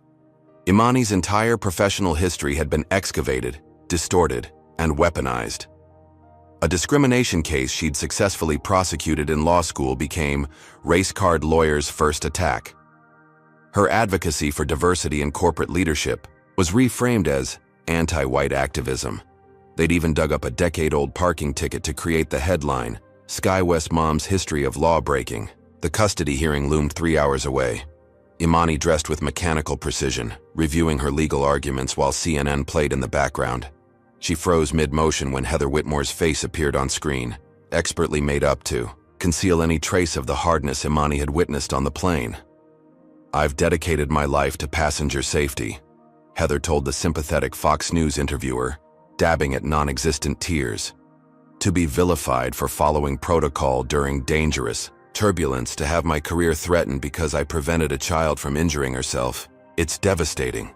Imani's entire professional history had been excavated, distorted, and weaponized. A discrimination case she'd successfully prosecuted in law school became race card lawyer's first attack. Her advocacy for diversity in corporate leadership was reframed as anti-white activism. They'd even dug up a decade-old parking ticket to create the headline, "SkyWest Mom's History of Law Breaking." The custody hearing loomed 3 hours away. Imani dressed with mechanical precision, reviewing her legal arguments while CNN played in the background. She froze mid-motion when Heather Whitmore's face appeared on screen, expertly made up to conceal any trace of the hardness Imani had witnessed on the plane. "I've dedicated my life to passenger safety," Heather told the sympathetic Fox News interviewer, dabbing at non-existent tears. "To be vilified for following protocol during dangerous turbulence, to have my career threatened because I prevented a child from injuring herself, it's devastating."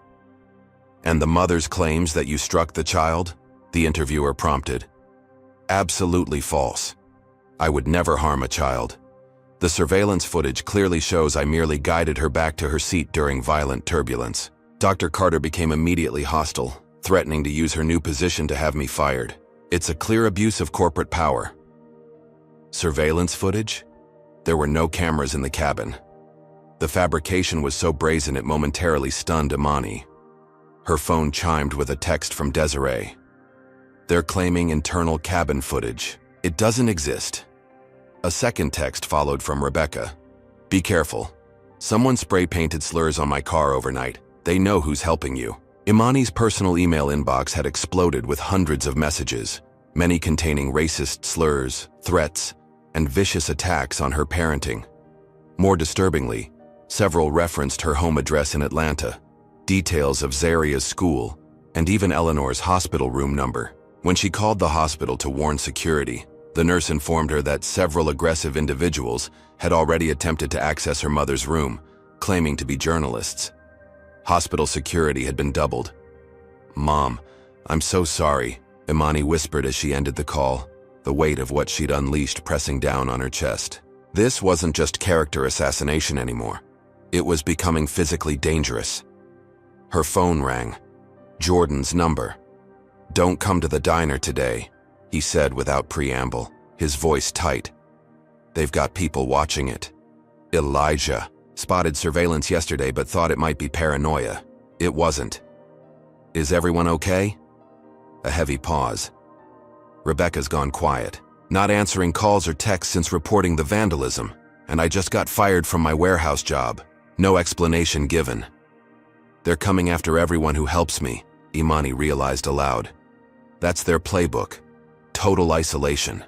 "And the mother's claims that you struck the child?" the interviewer prompted. "Absolutely false. I would never harm a child. The surveillance footage clearly shows I merely guided her back to her seat during violent turbulence." Dr. Carter became immediately hostile, threatening to use her new position to have me fired. "It's a clear abuse of corporate power." Surveillance footage? There were no cameras in the cabin. The fabrication was so brazen it momentarily stunned Imani. Her phone chimed with a text from Desiree. "They're claiming internal cabin footage. It doesn't exist." A second text followed from Rebecca. "Be careful. Someone spray-painted slurs on my car overnight. They know who's helping you." Imani's personal email inbox had exploded with hundreds of messages, many containing racist slurs, threats, and vicious attacks on her parenting. More disturbingly, several referenced her home address in Atlanta, details of Zaria's school, and even Eleanor's hospital room number. When she called the hospital to warn security, the nurse informed her that several aggressive individuals had already attempted to access her mother's room, claiming to be journalists. Hospital security had been doubled. "Mom, I'm so sorry," Imani whispered as she ended the call, the weight of what she'd unleashed pressing down on her chest. This wasn't just character assassination anymore. It was becoming physically dangerous. Her phone rang. Jordan's number. "Don't come to the diner today," he said without preamble, his voice tight. "They've got people watching it." Elijah spotted surveillance yesterday but thought it might be paranoia. It wasn't. "Is everyone okay?" A heavy pause. "Rebecca's gone quiet. Not answering calls or texts since reporting the vandalism, and I just got fired from my warehouse job. No explanation given." "They're coming after everyone who helps me," Imani realized aloud. "That's their playbook. Total isolation."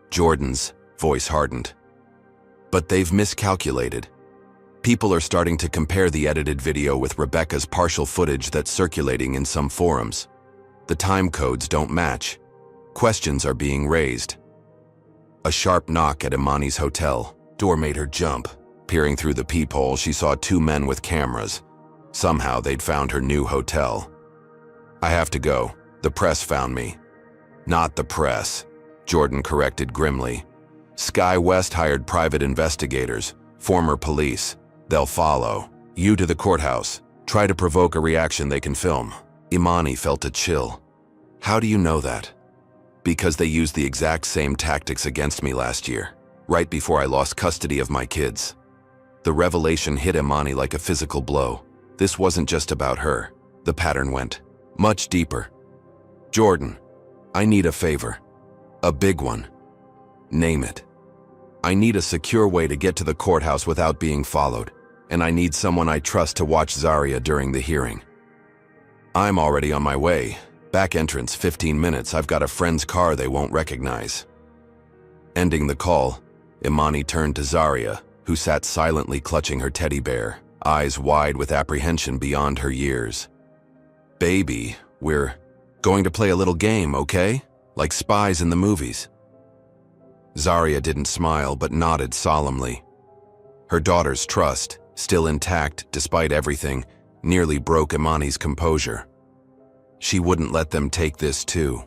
Jordan's voice hardened. "But they've miscalculated. People are starting to compare the edited video with Rebecca's partial footage that's circulating in some forums. The time codes don't match. Questions are being raised." A sharp knock at Imani's hotel door made her jump. Peering through the peephole, she saw two men with cameras. Somehow they'd found her new hotel. "I have to go. The press found me." "Not the press," Jordan corrected grimly. "SkyWest hired private investigators, former police. They'll follow you to the courthouse. Try to provoke a reaction they can film." Imani felt a chill. "How do you know that?" "Because they used the exact same tactics against me last year, right before I lost custody of my kids." The revelation hit Imani like a physical blow. This wasn't just about her. The pattern went much deeper. "Jordan, I need a favor. A big one. Name it. I need a secure way to get to the courthouse without being followed, and I need someone I trust to watch Zaria during the hearing." "I'm already on my way. Back entrance 15 minutes. I've got a friend's car they won't recognize." Ending the call, Imani turned to Zaria, who sat silently clutching her teddy bear, eyes wide with apprehension beyond her years. "Baby, we're going to play a little game, okay? Like spies in the movies." Zaria didn't smile but nodded solemnly. Her daughter's trust, still intact despite everything, nearly broke Imani's composure. She wouldn't let them take this too.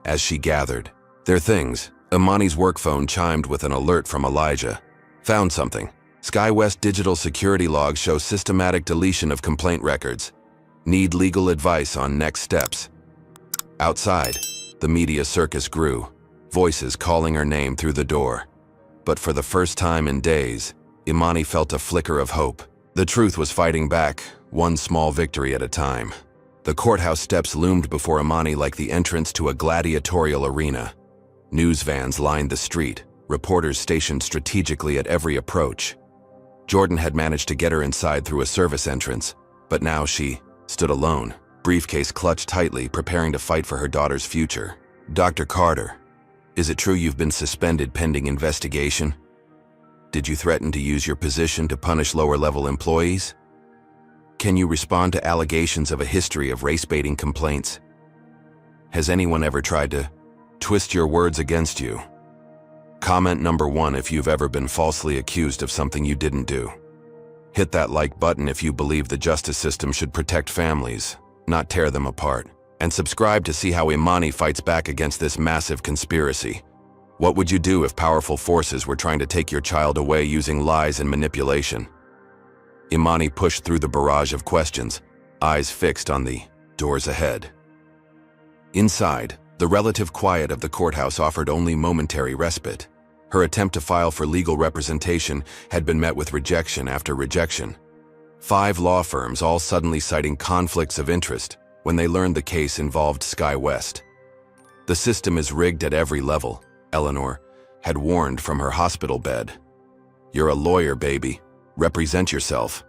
As she gathered their things, Imani's work phone chimed with an alert from Elijah. Found something. SkyWest digital security logs show systematic deletion of complaint records. Need legal advice on next steps. Outside, the media circus grew, voices calling her name through the door. But for the first time in days, Imani felt a flicker of hope. The truth was fighting back, one small victory at a time. The courthouse steps loomed before Imani like the entrance to a gladiatorial arena. News vans lined the street, reporters stationed strategically at every approach. Jordan had managed to get her inside through a service entrance, but now she stood alone, briefcase clutched tightly, preparing to fight for her daughter's future. Dr. Carter, is it true you've been suspended pending investigation? Did you threaten to use your position to punish lower-level employees? Can you respond to allegations of a history of race-baiting complaints? Has anyone ever tried to twist your words against you? Comment number 1 if you've ever been falsely accused of something you didn't do. Hit that like button if you believe the justice system should protect families, not tear them apart. And subscribe to see how Imani fights back against this massive conspiracy. What would you do if powerful forces were trying to take your child away using lies and manipulation? Imani pushed through the barrage of questions, eyes fixed on the doors ahead. Inside, the relative quiet of the courthouse offered only momentary respite. Her attempt to file for legal representation had been met with rejection after rejection. 5 law firms all suddenly citing conflicts of interest when they learned the case involved SkyWest. The system is rigged at every level, Eleanor had warned from her hospital bed. You're a lawyer, baby. Represent yourself.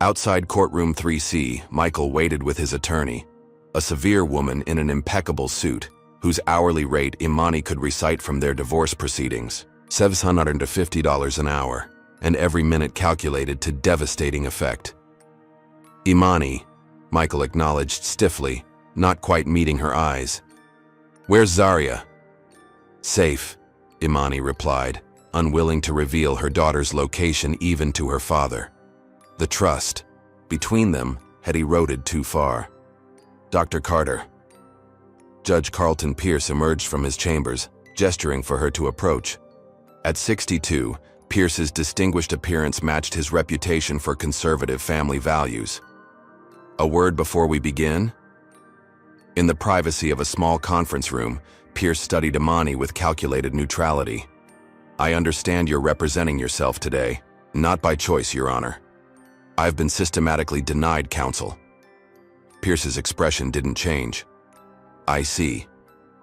Outside courtroom 3C, Michael waited with his attorney, a severe woman in an impeccable suit, whose hourly rate Imani could recite from their divorce proceedings, $750 an hour, and every minute calculated to devastating effect. Imani, Michael acknowledged stiffly, not quite meeting her eyes. Where's Zaria? Safe, Imani replied, unwilling to reveal her daughter's location even to her father. The trust between them had eroded too far. Dr. Carter. Judge Carlton Pierce emerged from his chambers, gesturing for her to approach. At 62, Pierce's distinguished appearance matched his reputation for conservative family values. A word before we begin? In the privacy of a small conference room, Pierce studied Imani with calculated neutrality. I understand you're representing yourself today, not by choice, Your Honor. I've been systematically denied counsel. Pierce's expression didn't change. I see.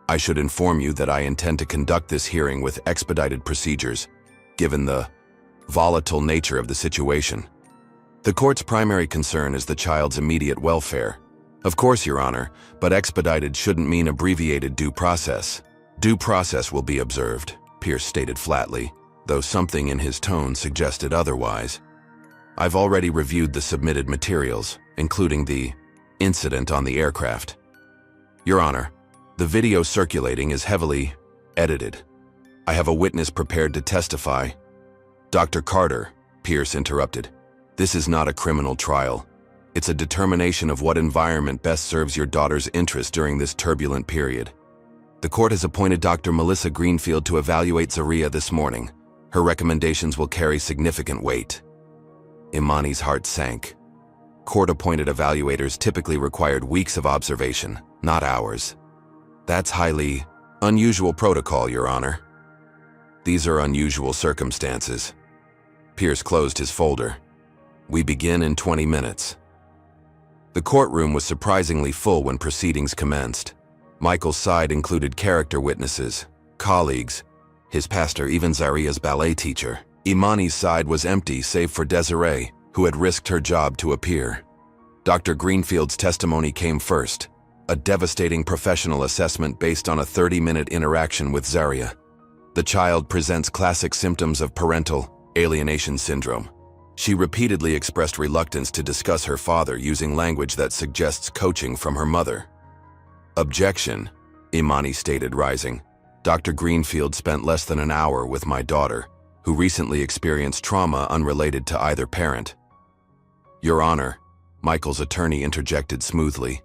I should inform you that I intend to conduct this hearing with expedited procedures, given the volatile nature of the situation. The court's primary concern is the child's immediate welfare. Of course, Your Honor, but expedited shouldn't mean abbreviated due process. Due process will be observed, Pierce stated flatly, though something in his tone suggested otherwise. I've already reviewed the submitted materials, including the incident on the aircraft. Your Honor, the video circulating is heavily edited. I have a witness prepared to testify. Dr. Carter, Pierce interrupted. This is not a criminal trial. It's a determination of what environment best serves your daughter's interest during this turbulent period. The court has appointed Dr. Melissa Greenfield to evaluate Zaria this morning. Her recommendations will carry significant weight. Imani's heart sank. Court-appointed evaluators typically required weeks of observation, not hours. That's highly unusual protocol, Your Honor. These are unusual circumstances. Pierce closed his folder. We begin in 20 minutes. The courtroom was surprisingly full when proceedings commenced. Michael's side included character witnesses, colleagues, his pastor, even Zaria's ballet teacher. Imani's side was empty save for Desiree, who had risked her job to appear. Dr. Greenfield's testimony came first, a devastating professional assessment based on a 30-minute interaction with Zaria. The child presents classic symptoms of parental alienation syndrome. She repeatedly expressed reluctance to discuss her father using language that suggests coaching from her mother. Objection, Imani stated, rising. Dr. Greenfield spent less than an hour with my daughter, who recently experienced trauma unrelated to either parent. Your Honor, Michael's attorney interjected smoothly.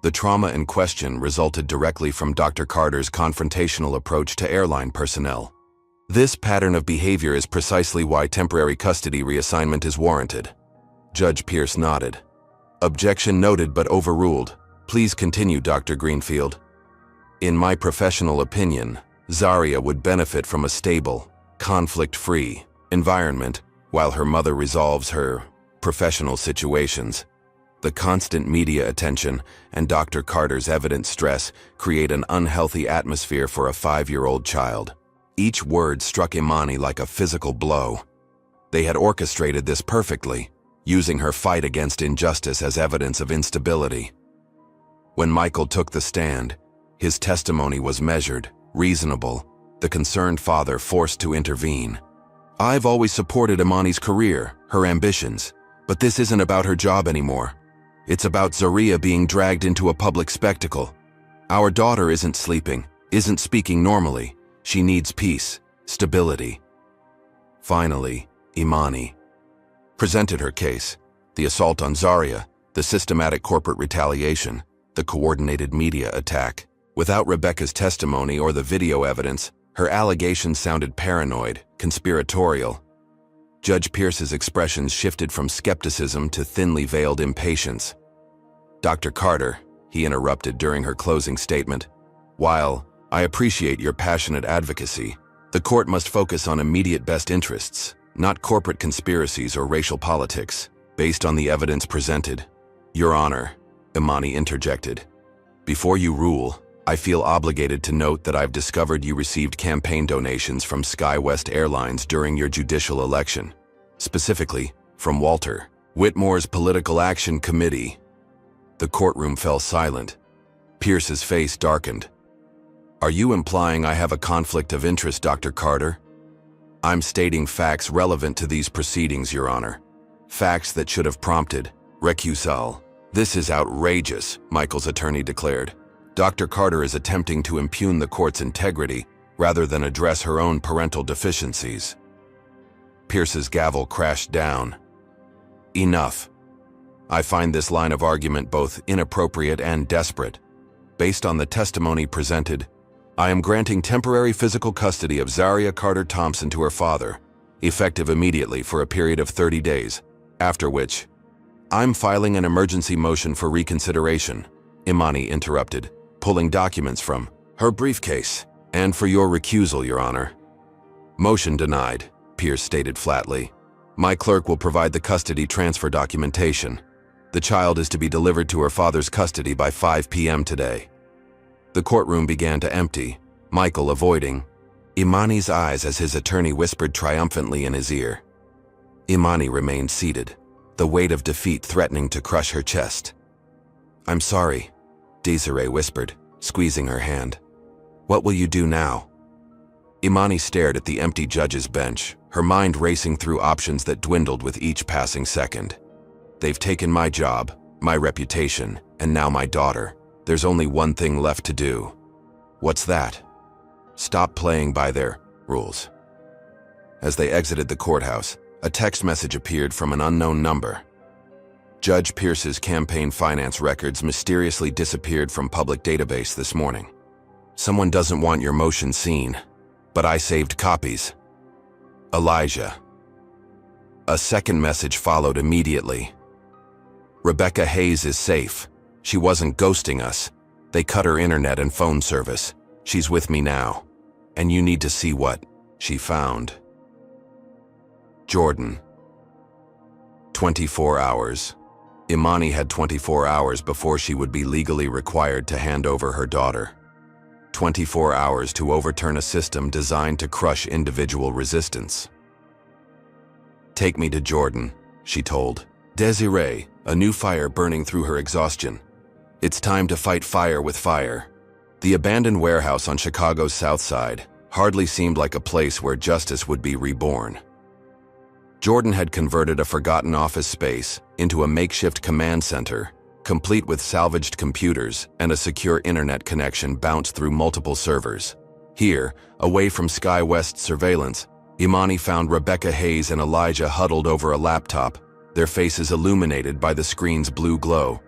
The trauma in question resulted directly from Dr. Carter's confrontational approach to airline personnel. This pattern of behavior is precisely why temporary custody reassignment is warranted. Judge Pierce nodded. Objection noted but overruled. Please continue, Dr. Greenfield. In my professional opinion, Zaria would benefit from a stable, conflict-free environment while her mother resolves her professional situations. The constant media attention and Dr. Carter's evident stress create an unhealthy atmosphere for a 5-year-old child. Each word struck Imani like a physical blow. They had orchestrated this perfectly, using her fight against injustice as evidence of instability. When Michael took the stand, his testimony was measured, reasonable, the concerned father forced to intervene. I've always supported Imani's career, her ambitions, but this isn't about her job anymore. It's about Zaria being dragged into a public spectacle. Our daughter isn't sleeping, isn't speaking normally. She needs peace, stability. Finally, Imani presented her case: the assault on Zaria, the systematic corporate retaliation, the coordinated media attack. Without Rebecca's testimony or the video evidence, her allegations sounded paranoid, conspiratorial. Judge Pierce's expressions shifted from skepticism to thinly veiled impatience. Dr. Carter, he interrupted during her closing statement, while I appreciate your passionate advocacy, the court must focus on immediate best interests, not corporate conspiracies or racial politics, based on the evidence presented. Your Honor, Imani interjected, before you rule, I feel obligated to note that I've discovered you received campaign donations from SkyWest Airlines during your judicial election, specifically from Walter Whitmore's Political Action Committee. The courtroom fell silent. Pierce's face darkened. Are you implying I have a conflict of interest, Dr. Carter? I'm stating facts relevant to these proceedings, Your Honor. Facts that should have prompted recusal. This is outrageous, Michael's attorney declared. Dr. Carter is attempting to impugn the court's integrity rather than address her own parental deficiencies. Pierce's gavel crashed down. Enough. I find this line of argument both inappropriate and desperate. Based on the testimony presented, I am granting temporary physical custody of Zaria Carter Thompson to her father, effective immediately for a period of 30 days, after which I'm filing an emergency motion for reconsideration, Imani interrupted, pulling documents from her briefcase, and for your recusal, Your Honor. Motion denied, Pierce stated flatly. My clerk will provide the custody transfer documentation. The child is to be delivered to her father's custody by 5 p.m. today. The courtroom began to empty, Michael avoiding Imani's eyes as his attorney whispered triumphantly in his ear. Imani remained seated, the weight of defeat threatening to crush her chest. I'm sorry, Desiree whispered, squeezing her hand. What will you do now? Imani stared at the empty judge's bench, her mind racing through options that dwindled with each passing second. They've taken my job, my reputation, and now my daughter. There's only one thing left to do. What's that? Stop playing by their rules. As they exited the courthouse, a text message appeared from an unknown number. Judge Pierce's campaign finance records mysteriously disappeared from public database this morning. Someone doesn't want your motion seen, but I saved copies. Elijah. A second message followed immediately. Rebecca Hayes is safe. She wasn't ghosting us. They cut her internet and phone service. She's with me now. And you need to see what she found. Jordan. 24 hours. Imani had 24 hours before she would be legally required to hand over her daughter. 24 hours to overturn a system designed to crush individual resistance. Take me to Jordan, she told Desiree, a new fire burning through her exhaustion. It's time to fight fire with fire. The abandoned warehouse on Chicago's South Side hardly seemed like a place where justice would be reborn. Jordan had converted a forgotten office space into a makeshift command center, complete with salvaged computers and a secure internet connection bounced through multiple servers. Here, away from SkyWest surveillance, Imani found Rebecca Hayes and Elijah huddled over a laptop, their faces illuminated by the screen's blue glow.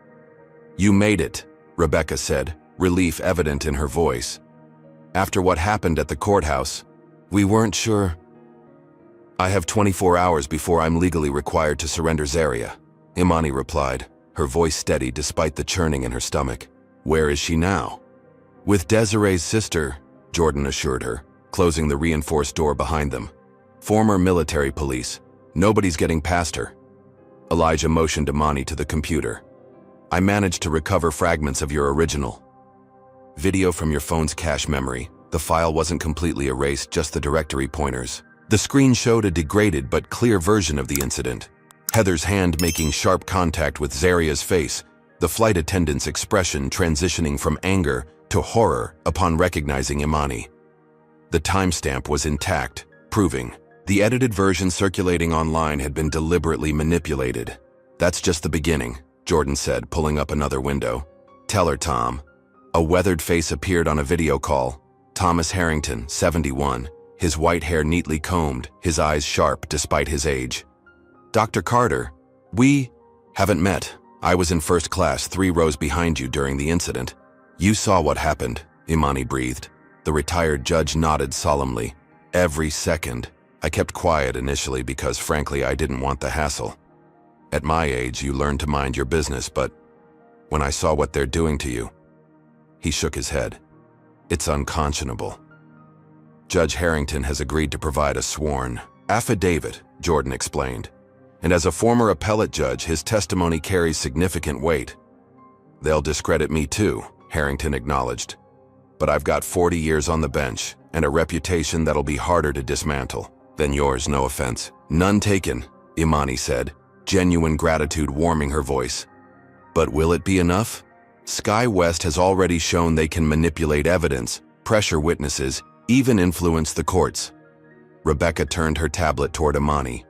You made it, Rebecca said, relief evident in her voice. After what happened at the courthouse, we weren't sure. I have 24 hours before I'm legally required to surrender Zaria, Imani replied, her voice steady despite the churning in her stomach. Where is she now? With Desiree's sister, Jordan assured her, closing the reinforced door behind them. Former military police. Nobody's getting past her. Elijah motioned Imani to the computer. I managed to recover fragments of your original video from your phone's cache memory. The file wasn't completely erased, just the directory pointers. The screen showed a degraded but clear version of the incident. Heather's hand making sharp contact with Zaria's face, the flight attendant's expression transitioning from anger to horror upon recognizing Imani. The timestamp was intact, proving the edited version circulating online had been deliberately manipulated. That's just the beginning, Jordan said, pulling up another window. Tell her, Tom. A weathered face appeared on a video call. Thomas Harrington, 71, his white hair neatly combed, his eyes sharp despite his age. Dr. Carter, we haven't met. I was in first class 3 rows behind you during the incident. You saw what happened, Imani breathed. The retired judge nodded solemnly. Every second. I kept quiet initially because, frankly, I didn't want the hassle. At my age, you learn to mind your business, but when I saw what they're doing to you, he shook his head. It's unconscionable. Judge Harrington has agreed to provide a sworn affidavit, Jordan explained. And as a former appellate judge, his testimony carries significant weight. They'll discredit me too, Harrington acknowledged. But I've got 40 years on the bench and a reputation that'll be harder to dismantle than yours, no offense. None taken, Imani said, genuine gratitude warming her voice. But will it be enough? Sky West has already shown they can manipulate evidence, pressure witnesses, even influence the courts. Rebecca turned her tablet toward Imani.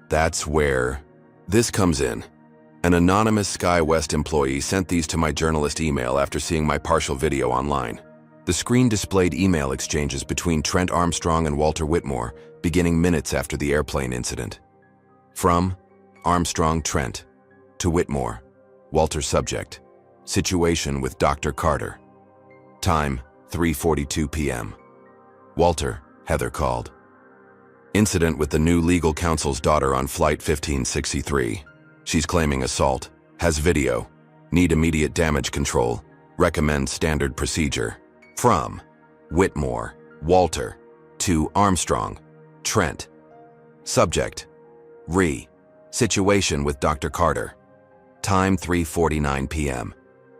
That's where this comes in. An anonymous Sky West employee sent these to my journalist email after seeing my partial video online. The screen displayed email exchanges between Trent Armstrong and Walter Whitmore, beginning minutes after the airplane incident. From Armstrong Trent to Whitmore, Walter subject. Situation with Dr. Carter. Time, 3:42 p.m. Walter, Heather called. Incident with the new legal counsel's daughter on Flight 1563. She's claiming assault. Has video. Need immediate damage control. Recommend standard procedure. From Whitmore, Walter, to Armstrong, Trent. Subject. Situation with Dr. Carter. Time, 3:49 p.m.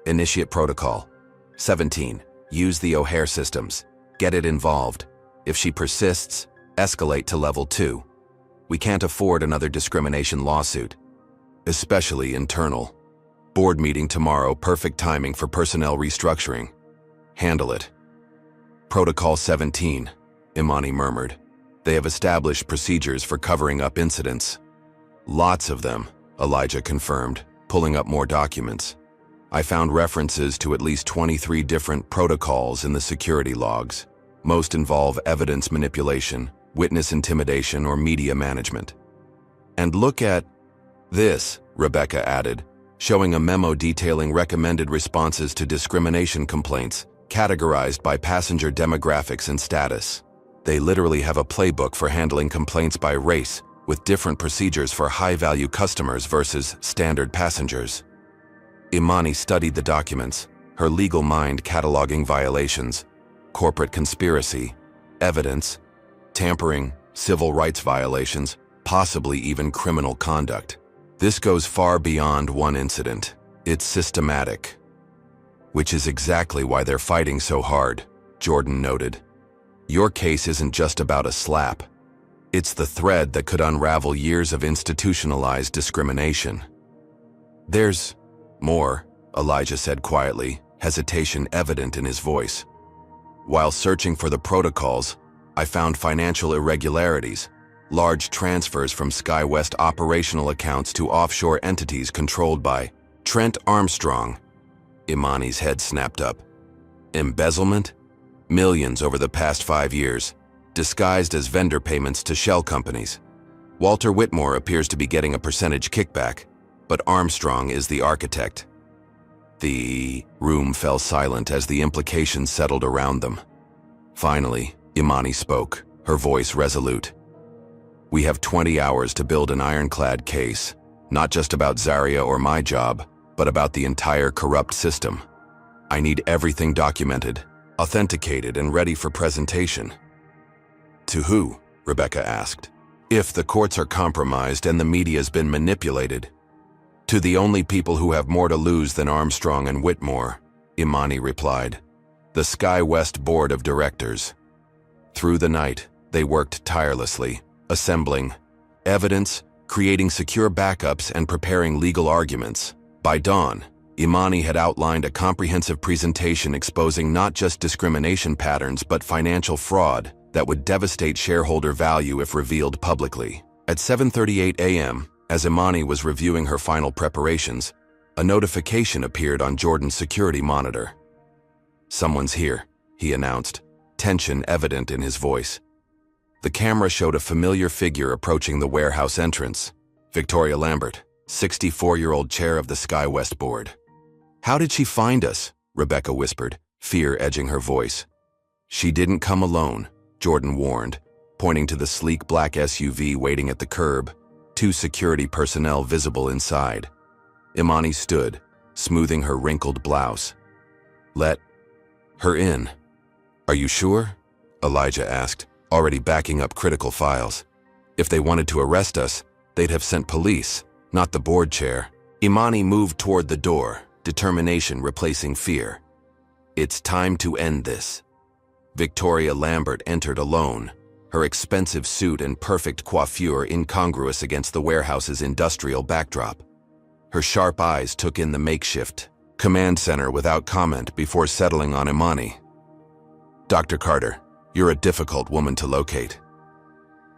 Initiate protocol. 17. Use the O'Hare systems. Get it involved. If she persists, escalate to level 2. We can't afford another discrimination lawsuit. Especially internal. Board meeting tomorrow, perfect timing for personnel restructuring. Handle it. Protocol 17, Imani murmured. They have established procedures for covering up incidents. Lots of them, Elijah confirmed, pulling up more documents. I found references to at least 23 different protocols in the security logs. Most involve evidence manipulation, witness intimidation, or media management. And look at this, Rebecca added, showing a memo detailing recommended responses to discrimination complaints, categorized by passenger demographics and status. They literally have a playbook for handling complaints by race, with different procedures for high-value customers versus standard passengers. Imani studied the documents, her legal mind cataloging violations, corporate conspiracy, evidence, tampering, civil rights violations, possibly even criminal conduct. This goes far beyond one incident. It's systematic. Which is exactly why they're fighting so hard, Jordan noted. Your case isn't just about a slap. It's the thread that could unravel years of institutionalized discrimination. There's more, Elijah said quietly, hesitation evident in his voice. While searching for the protocols, I found financial irregularities, large transfers from Sky West operational accounts to offshore entities controlled by Trent Armstrong. Imani's head snapped up. Embezzlement? Millions over the past 5 years, disguised as vendor payments to shell companies. Walter Whitmore appears to be getting a percentage kickback, but Armstrong is the architect. The room fell silent as the implications settled around them. Finally, Imani spoke, her voice resolute. We have 20 hours to build an ironclad case, not just about Zaria or my job, but about the entire corrupt system. I need everything documented, authenticated, and ready for presentation. To who? Rebecca asked. If the courts are compromised and the media's been manipulated. To the only people who have more to lose than Armstrong and Whitmore, Imani replied. The SkyWest Board of Directors. Through the night, they worked tirelessly, assembling evidence, creating secure backups, and preparing legal arguments. By dawn, Imani had outlined a comprehensive presentation exposing not just discrimination patterns but financial fraud that would devastate shareholder value if revealed publicly. At 7:38 a.m., as Imani was reviewing her final preparations, a notification appeared on Jordan's security monitor. Someone's here, he announced, tension evident in his voice. The camera showed a familiar figure approaching the warehouse entrance. Victoria Lambert, 64-year-old chair of the SkyWest board. How did she find us? Rebecca whispered, fear edging her voice. She didn't come alone, Jordan warned, pointing to the sleek black SUV waiting at the curb, 2 security personnel visible inside. Imani stood, smoothing her wrinkled blouse. Let her in. Are you sure? Elijah asked, already backing up critical files. If they wanted to arrest us, they'd have sent police, not the board chair. Imani moved toward the door, determination replacing fear. It's time to end this. Victoria Lambert entered alone, her expensive suit and perfect coiffure incongruous against the warehouse's industrial backdrop. Her sharp eyes took in the makeshift command center without comment before settling on Imani. Dr. Carter, you're a difficult woman to locate.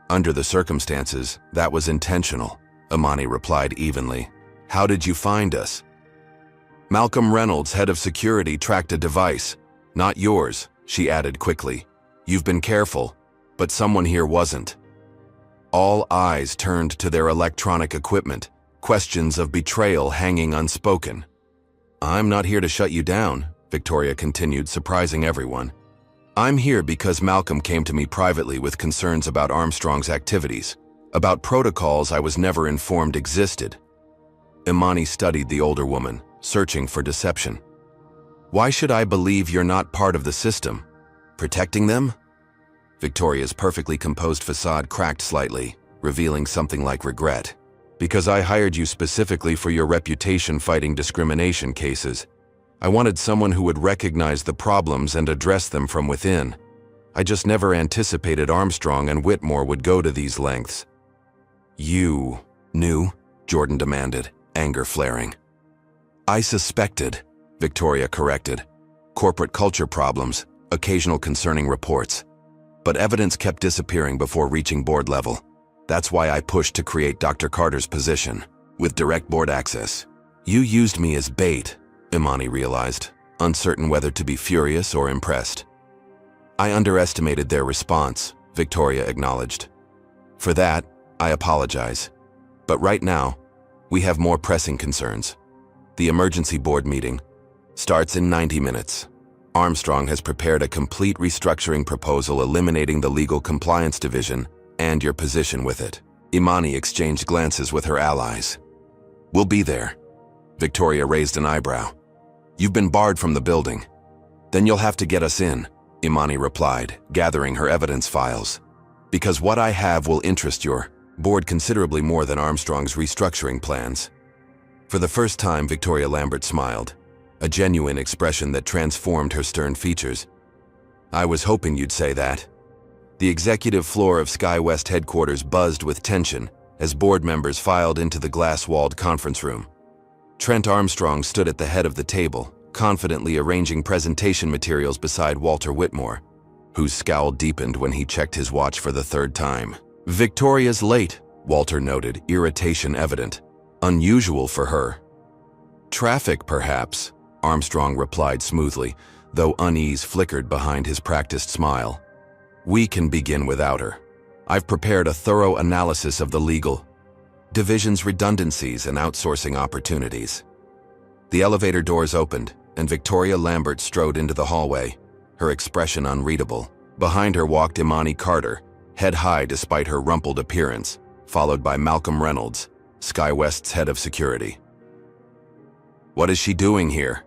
Under the circumstances, that was intentional, Imani replied evenly. How did you find us? Malcolm Reynolds, head of security, tracked a device. Not yours, she added quickly. You've been careful, but someone here wasn't. All eyes turned to their electronic equipment, questions of betrayal hanging unspoken. I'm not here to shut you down, Victoria continued, surprising everyone. I'm here because Malcolm came to me privately with concerns about Armstrong's activities, about protocols I was never informed existed. Imani studied the older woman, searching for deception. Why should I believe you're not part of the system? Protecting them? Victoria's perfectly composed facade cracked slightly, revealing something like regret. Because I hired you specifically for your reputation fighting discrimination cases. I wanted someone who would recognize the problems and address them from within. I just never anticipated Armstrong and Whitmore would go to these lengths. You knew? Jordan demanded, anger flaring. I suspected, Victoria corrected. Corporate culture problems, occasional concerning reports. But evidence kept disappearing before reaching board level. That's why I pushed to create Dr. Carter's position, with direct board access. You used me as bait, Imani realized, uncertain whether to be furious or impressed. I underestimated their response, Victoria acknowledged. For that, I apologize. But right now, we have more pressing concerns. The emergency board meeting starts in 90 minutes. Armstrong has prepared a complete restructuring proposal eliminating the legal compliance division and your position with it. Imani exchanged glances with her allies. We'll be there. Victoria raised an eyebrow. You've been barred from the building. Then you'll have to get us in, Imani replied, gathering her evidence files. Because what I have will interest your board considerably more than Armstrong's restructuring plans. For the first time, Victoria Lambert smiled, a genuine expression that transformed her stern features. I was hoping you'd say that. The executive floor of SkyWest headquarters buzzed with tension as board members filed into the glass-walled conference room. Trent Armstrong stood at the head of the table, confidently arranging presentation materials beside Walter Whitmore, whose scowl deepened when he checked his watch for the third time. Victoria's late, Walter noted, irritation evident. Unusual for her. Traffic, perhaps, Armstrong replied smoothly, though unease flickered behind his practiced smile. We can begin without her. I've prepared a thorough analysis of the legal division's redundancies and outsourcing opportunities. The elevator doors opened, and Victoria Lambert strode into the hallway, her expression unreadable. Behind her walked Imani Carter, head high despite her rumpled appearance, followed by Malcolm Reynolds, SkyWest's head of security. "What is she doing here?"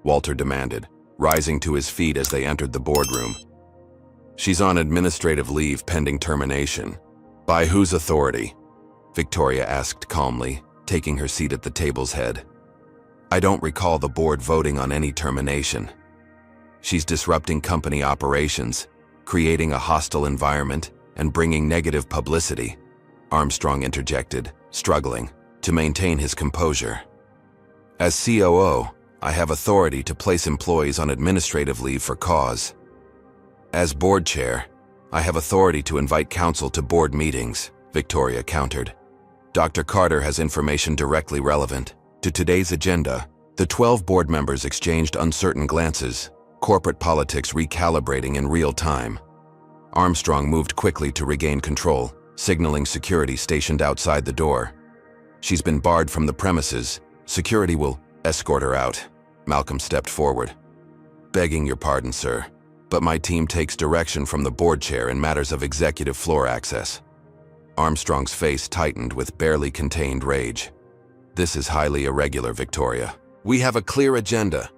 Walter demanded, rising to his feet as they entered the boardroom. "She's on administrative leave pending termination." "By whose authority?" Victoria asked calmly, taking her seat at the table's head. "I don't recall the board voting on any termination. She's disrupting company operations, creating a hostile environment, and bringing negative publicity," Armstrong interjected, struggling to maintain his composure. "As COO, I have authority to place employees on administrative leave for cause. As board chair, I have authority to invite counsel to board meetings," Victoria countered. "Dr. Carter has information directly relevant to today's agenda." The 12 board members exchanged uncertain glances, corporate politics recalibrating in real time. Armstrong moved quickly to regain control, signaling security stationed outside the door. "She's been barred from the premises. Security will escort her out." Malcolm stepped forward. "Begging your pardon, sir, but my team takes direction from the board chair in matters of executive floor access." Armstrong's face tightened with barely contained rage. "This is highly irregular, Victoria. We have a clear agenda."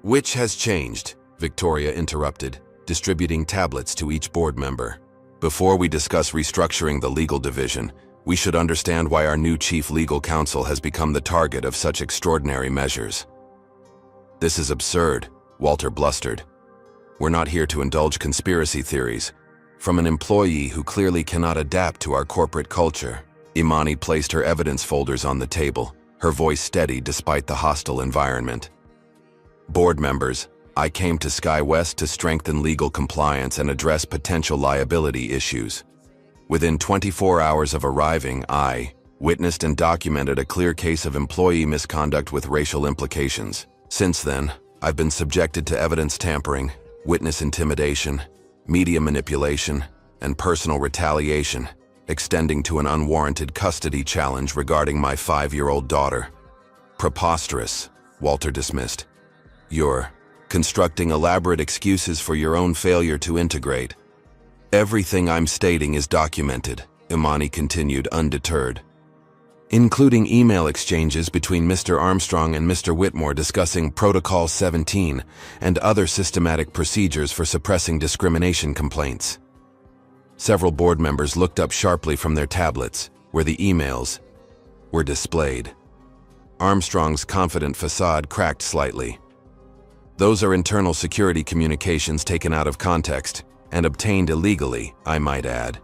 "Which has changed?" Victoria interrupted, distributing tablets to each board member. "Before we discuss restructuring the legal division, we should understand why our new chief legal counsel has become the target of such extraordinary measures." "This is absurd," Walter blustered. "We're not here to indulge conspiracy theories from an employee who clearly cannot adapt to our corporate culture." Imani placed her evidence folders on the table, her voice steady despite the hostile environment. "Board members, I came to SkyWest to strengthen legal compliance and address potential liability issues. Within 24 hours of arriving, I witnessed and documented a clear case of employee misconduct with racial implications. Since then, I've been subjected to evidence tampering, witness intimidation, media manipulation, and personal retaliation, extending to an unwarranted custody challenge regarding my 5-year-old daughter." "Preposterous," Walter dismissed. "You're constructing elaborate excuses for your own failure to integrate." "Everything I'm stating is documented," Imani continued undeterred, "including email exchanges between Mr. Armstrong and Mr. Whitmore discussing Protocol 17 and other systematic procedures for suppressing discrimination complaints." Several board members looked up sharply from their tablets, where the emails were displayed. Armstrong's confident facade cracked slightly. "Those are internal security communications taken out of context and obtained illegally, I might add."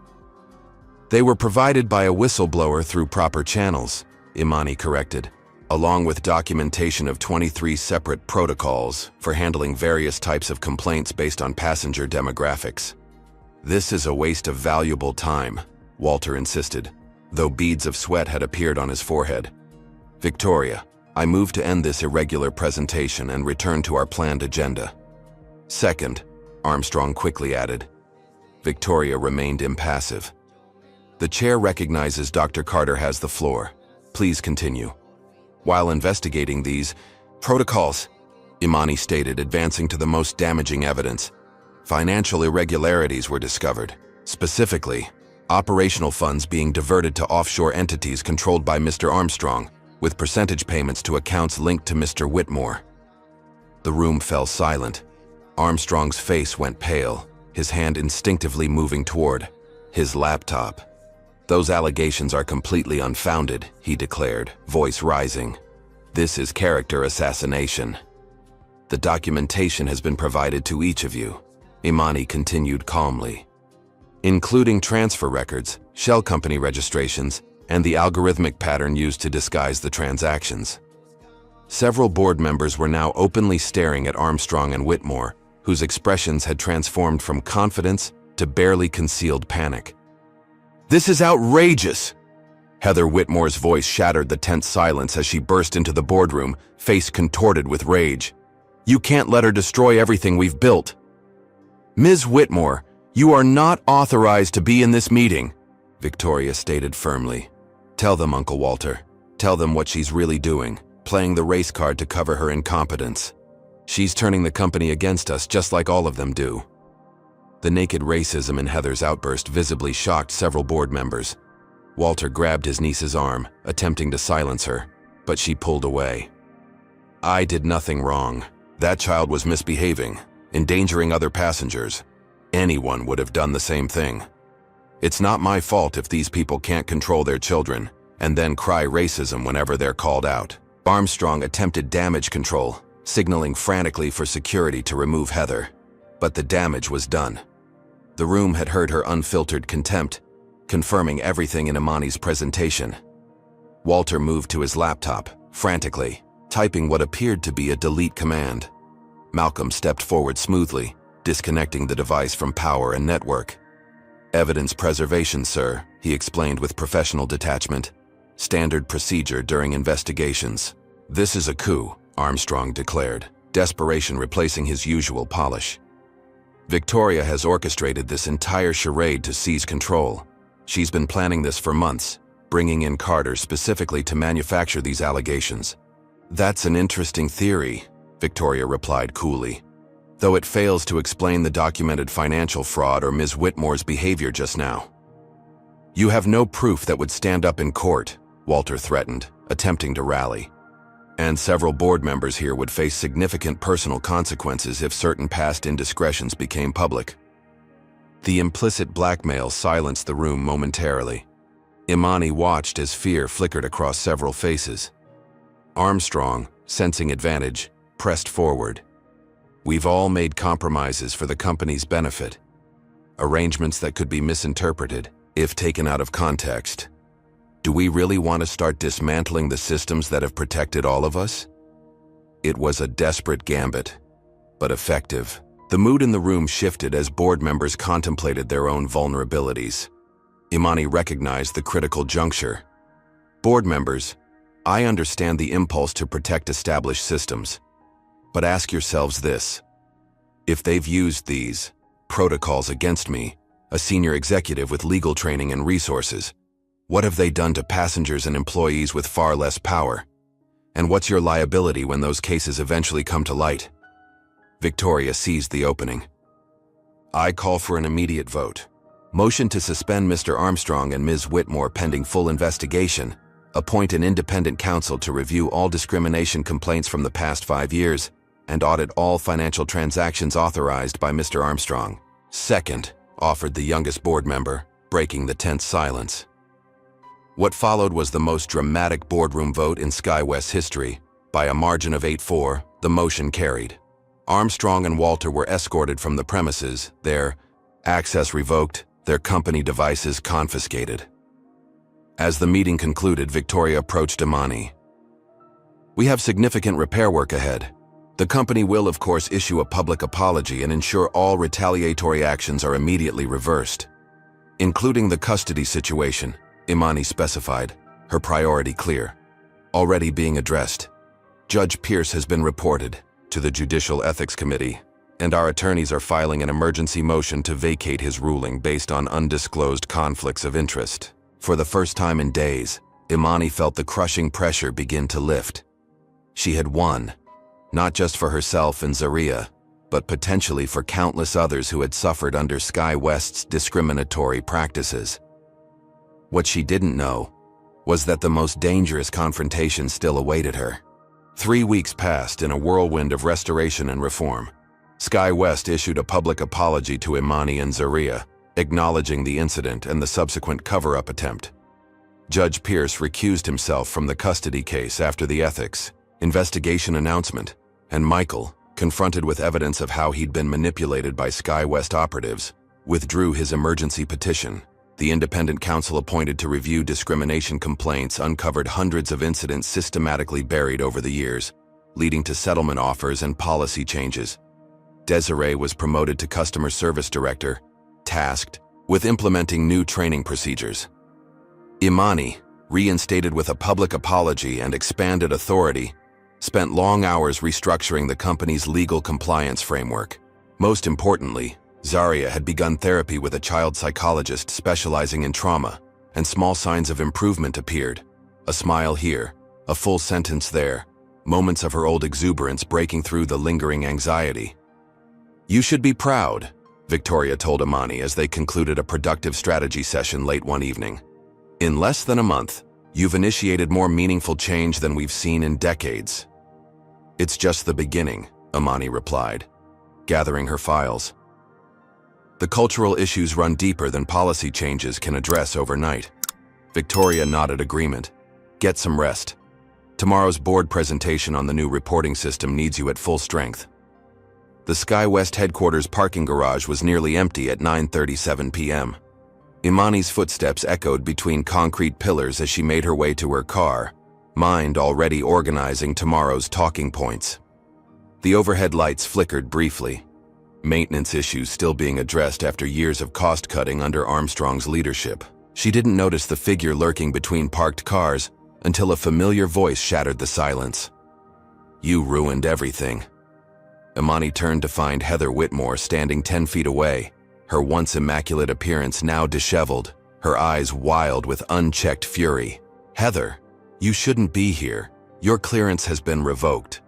"They were provided by a whistleblower through proper channels," Imani corrected, "along with documentation of 23 separate protocols for handling various types of complaints based on passenger demographics." "This is a waste of valuable time," Walter insisted, though beads of sweat had appeared on his forehead. "Victoria, I move to end this irregular presentation and return to our planned agenda." "Second," Armstrong quickly added. Victoria remained impassive. "The chair recognizes Dr. Carter has the floor. Please continue." "While investigating these protocols," Imani stated, advancing to the most damaging evidence, "financial irregularities were discovered. Specifically, operational funds being diverted to offshore entities controlled by Mr. Armstrong, with percentage payments to accounts linked to Mr. Whitmore." The room fell silent. Armstrong's face went pale, his hand instinctively moving toward his laptop. "Those allegations are completely unfounded," he declared, voice rising. "This is character assassination. The documentation has been provided to each of you," Imani continued calmly, "including transfer records, shell company registrations, and the algorithmic pattern used to disguise the transactions." Several board members were now openly staring at Armstrong and Whitmore, whose expressions had transformed from confidence to barely concealed panic. "This is outrageous!" Heather Whitmore's voice shattered the tense silence as she burst into the boardroom, face contorted with rage. "You can't let her destroy everything we've built." "Ms. Whitmore, you are not authorized to be in this meeting," Victoria stated firmly. "Tell them, Uncle Walter. Tell them what she's really doing. playing the race card to cover her incompetence. She's turning the company against us just like all of them do. The naked racism in Heather's outburst visibly shocked several board members. Walter grabbed his niece's arm, attempting to silence her, but she pulled away. I did nothing wrong. That child was misbehaving, endangering other passengers. Anyone would have done the same thing. It's not my fault if these people can't control their children and then cry racism whenever they're called out. Armstrong attempted damage control, signaling frantically for security to remove Heather. But the damage was done. The room had heard her unfiltered contempt, confirming everything in Imani's presentation. Walter moved to his laptop, frantically, typing what appeared to be a delete command. Malcolm stepped forward smoothly, disconnecting the device from power and network. Evidence preservation, sir, he explained with professional detachment. Standard procedure during investigations. This is a coup, Armstrong declared, desperation replacing his usual polish. Victoria has orchestrated this entire charade to seize control. She's been planning this for months, bringing in Carter specifically to manufacture these allegations. That's an interesting theory, Victoria replied coolly, though it fails to explain the documented financial fraud or Ms. Whitmore's behavior just now. You have no proof that would stand up in court, Walter threatened, attempting to rally. And several board members here would face significant personal consequences if certain past indiscretions became public. The implicit blackmail silenced the room momentarily. Imani watched as fear flickered across several faces. Armstrong, sensing advantage, pressed forward. We've all made compromises for the company's benefit. Arrangements that could be misinterpreted, if taken out of context. Do we really want to start dismantling the systems that have protected all of us? It was a desperate gambit, but effective. The mood in the room shifted as board members contemplated their own vulnerabilities. Imani recognized the critical juncture. Board members, I understand the impulse to protect established systems, but ask yourselves this. If they've used these protocols against me, a senior executive with legal training and resources, what have they done to passengers and employees with far less power? And what's your liability when those cases eventually come to light? Victoria seized the opening. I call for an immediate vote. Motion to suspend Mr. Armstrong and Ms. Whitmore pending full investigation. Appoint an independent counsel to review all discrimination complaints from the past 5 years and audit all financial transactions authorized by Mr. Armstrong. Second, offered the youngest board member, breaking the tense silence. What followed was the most dramatic boardroom vote in SkyWest's history. By a margin of 8-4, the motion carried. Armstrong and Walter were escorted from the premises, their access revoked, their company devices confiscated. As the meeting concluded, Victoria approached Imani. We have significant repair work ahead. The company will, of course, issue a public apology and ensure all retaliatory actions are immediately reversed, including the custody situation, Imani specified, her priority clear. Already being addressed. Judge Pierce has been reported to the Judicial Ethics Committee, and our attorneys are filing an emergency motion to vacate his ruling based on undisclosed conflicts of interest. For the first time in days, Imani felt the crushing pressure begin to lift. She had won, not just for herself and Zaria, but potentially for countless others who had suffered under SkyWest's discriminatory practices. What she didn't know was that the most dangerous confrontation still awaited her. 3 weeks passed in a whirlwind of restoration and reform. SkyWest issued a public apology to Imani and Zaria, acknowledging the incident and the subsequent cover-up attempt. Judge Pierce recused himself from the custody case after the ethics investigation announcement, and Michael, confronted with evidence of how he'd been manipulated by SkyWest operatives, withdrew his emergency petition. The independent counsel appointed to review discrimination complaints uncovered hundreds of incidents systematically buried over the years, leading to settlement offers and policy changes. Desiree was promoted to customer service director, tasked with implementing new training procedures. Imani, reinstated with a public apology and expanded authority, spent long hours restructuring the company's legal compliance framework. Most importantly, Zaria had begun therapy with a child psychologist specializing in trauma, and small signs of improvement appeared. A smile here, a full sentence there, moments of her old exuberance breaking through the lingering anxiety. "You should be proud," Victoria told Imani as they concluded a productive strategy session late one evening. "In less than a month, you've initiated more meaningful change than we've seen in decades." "It's just the beginning," Imani replied, gathering her files. "The cultural issues run deeper than policy changes can address overnight." Victoria nodded agreement. "Get some rest. Tomorrow's board presentation on the new reporting system needs you at full strength." The SkyWest headquarters parking garage was nearly empty at 9:37 p.m. Imani's footsteps echoed between concrete pillars as she made her way to her car, mind already organizing tomorrow's talking points. The overhead lights flickered briefly, maintenance issues still being addressed after years of cost-cutting under Armstrong's leadership. She didn't notice the figure lurking between parked cars until a familiar voice shattered the silence. "You ruined everything." Imani turned to find Heather Whitmore standing 10 feet away, her once immaculate appearance now disheveled, her eyes wild with unchecked fury. "Heather, you shouldn't be here. Your clearance has been revoked."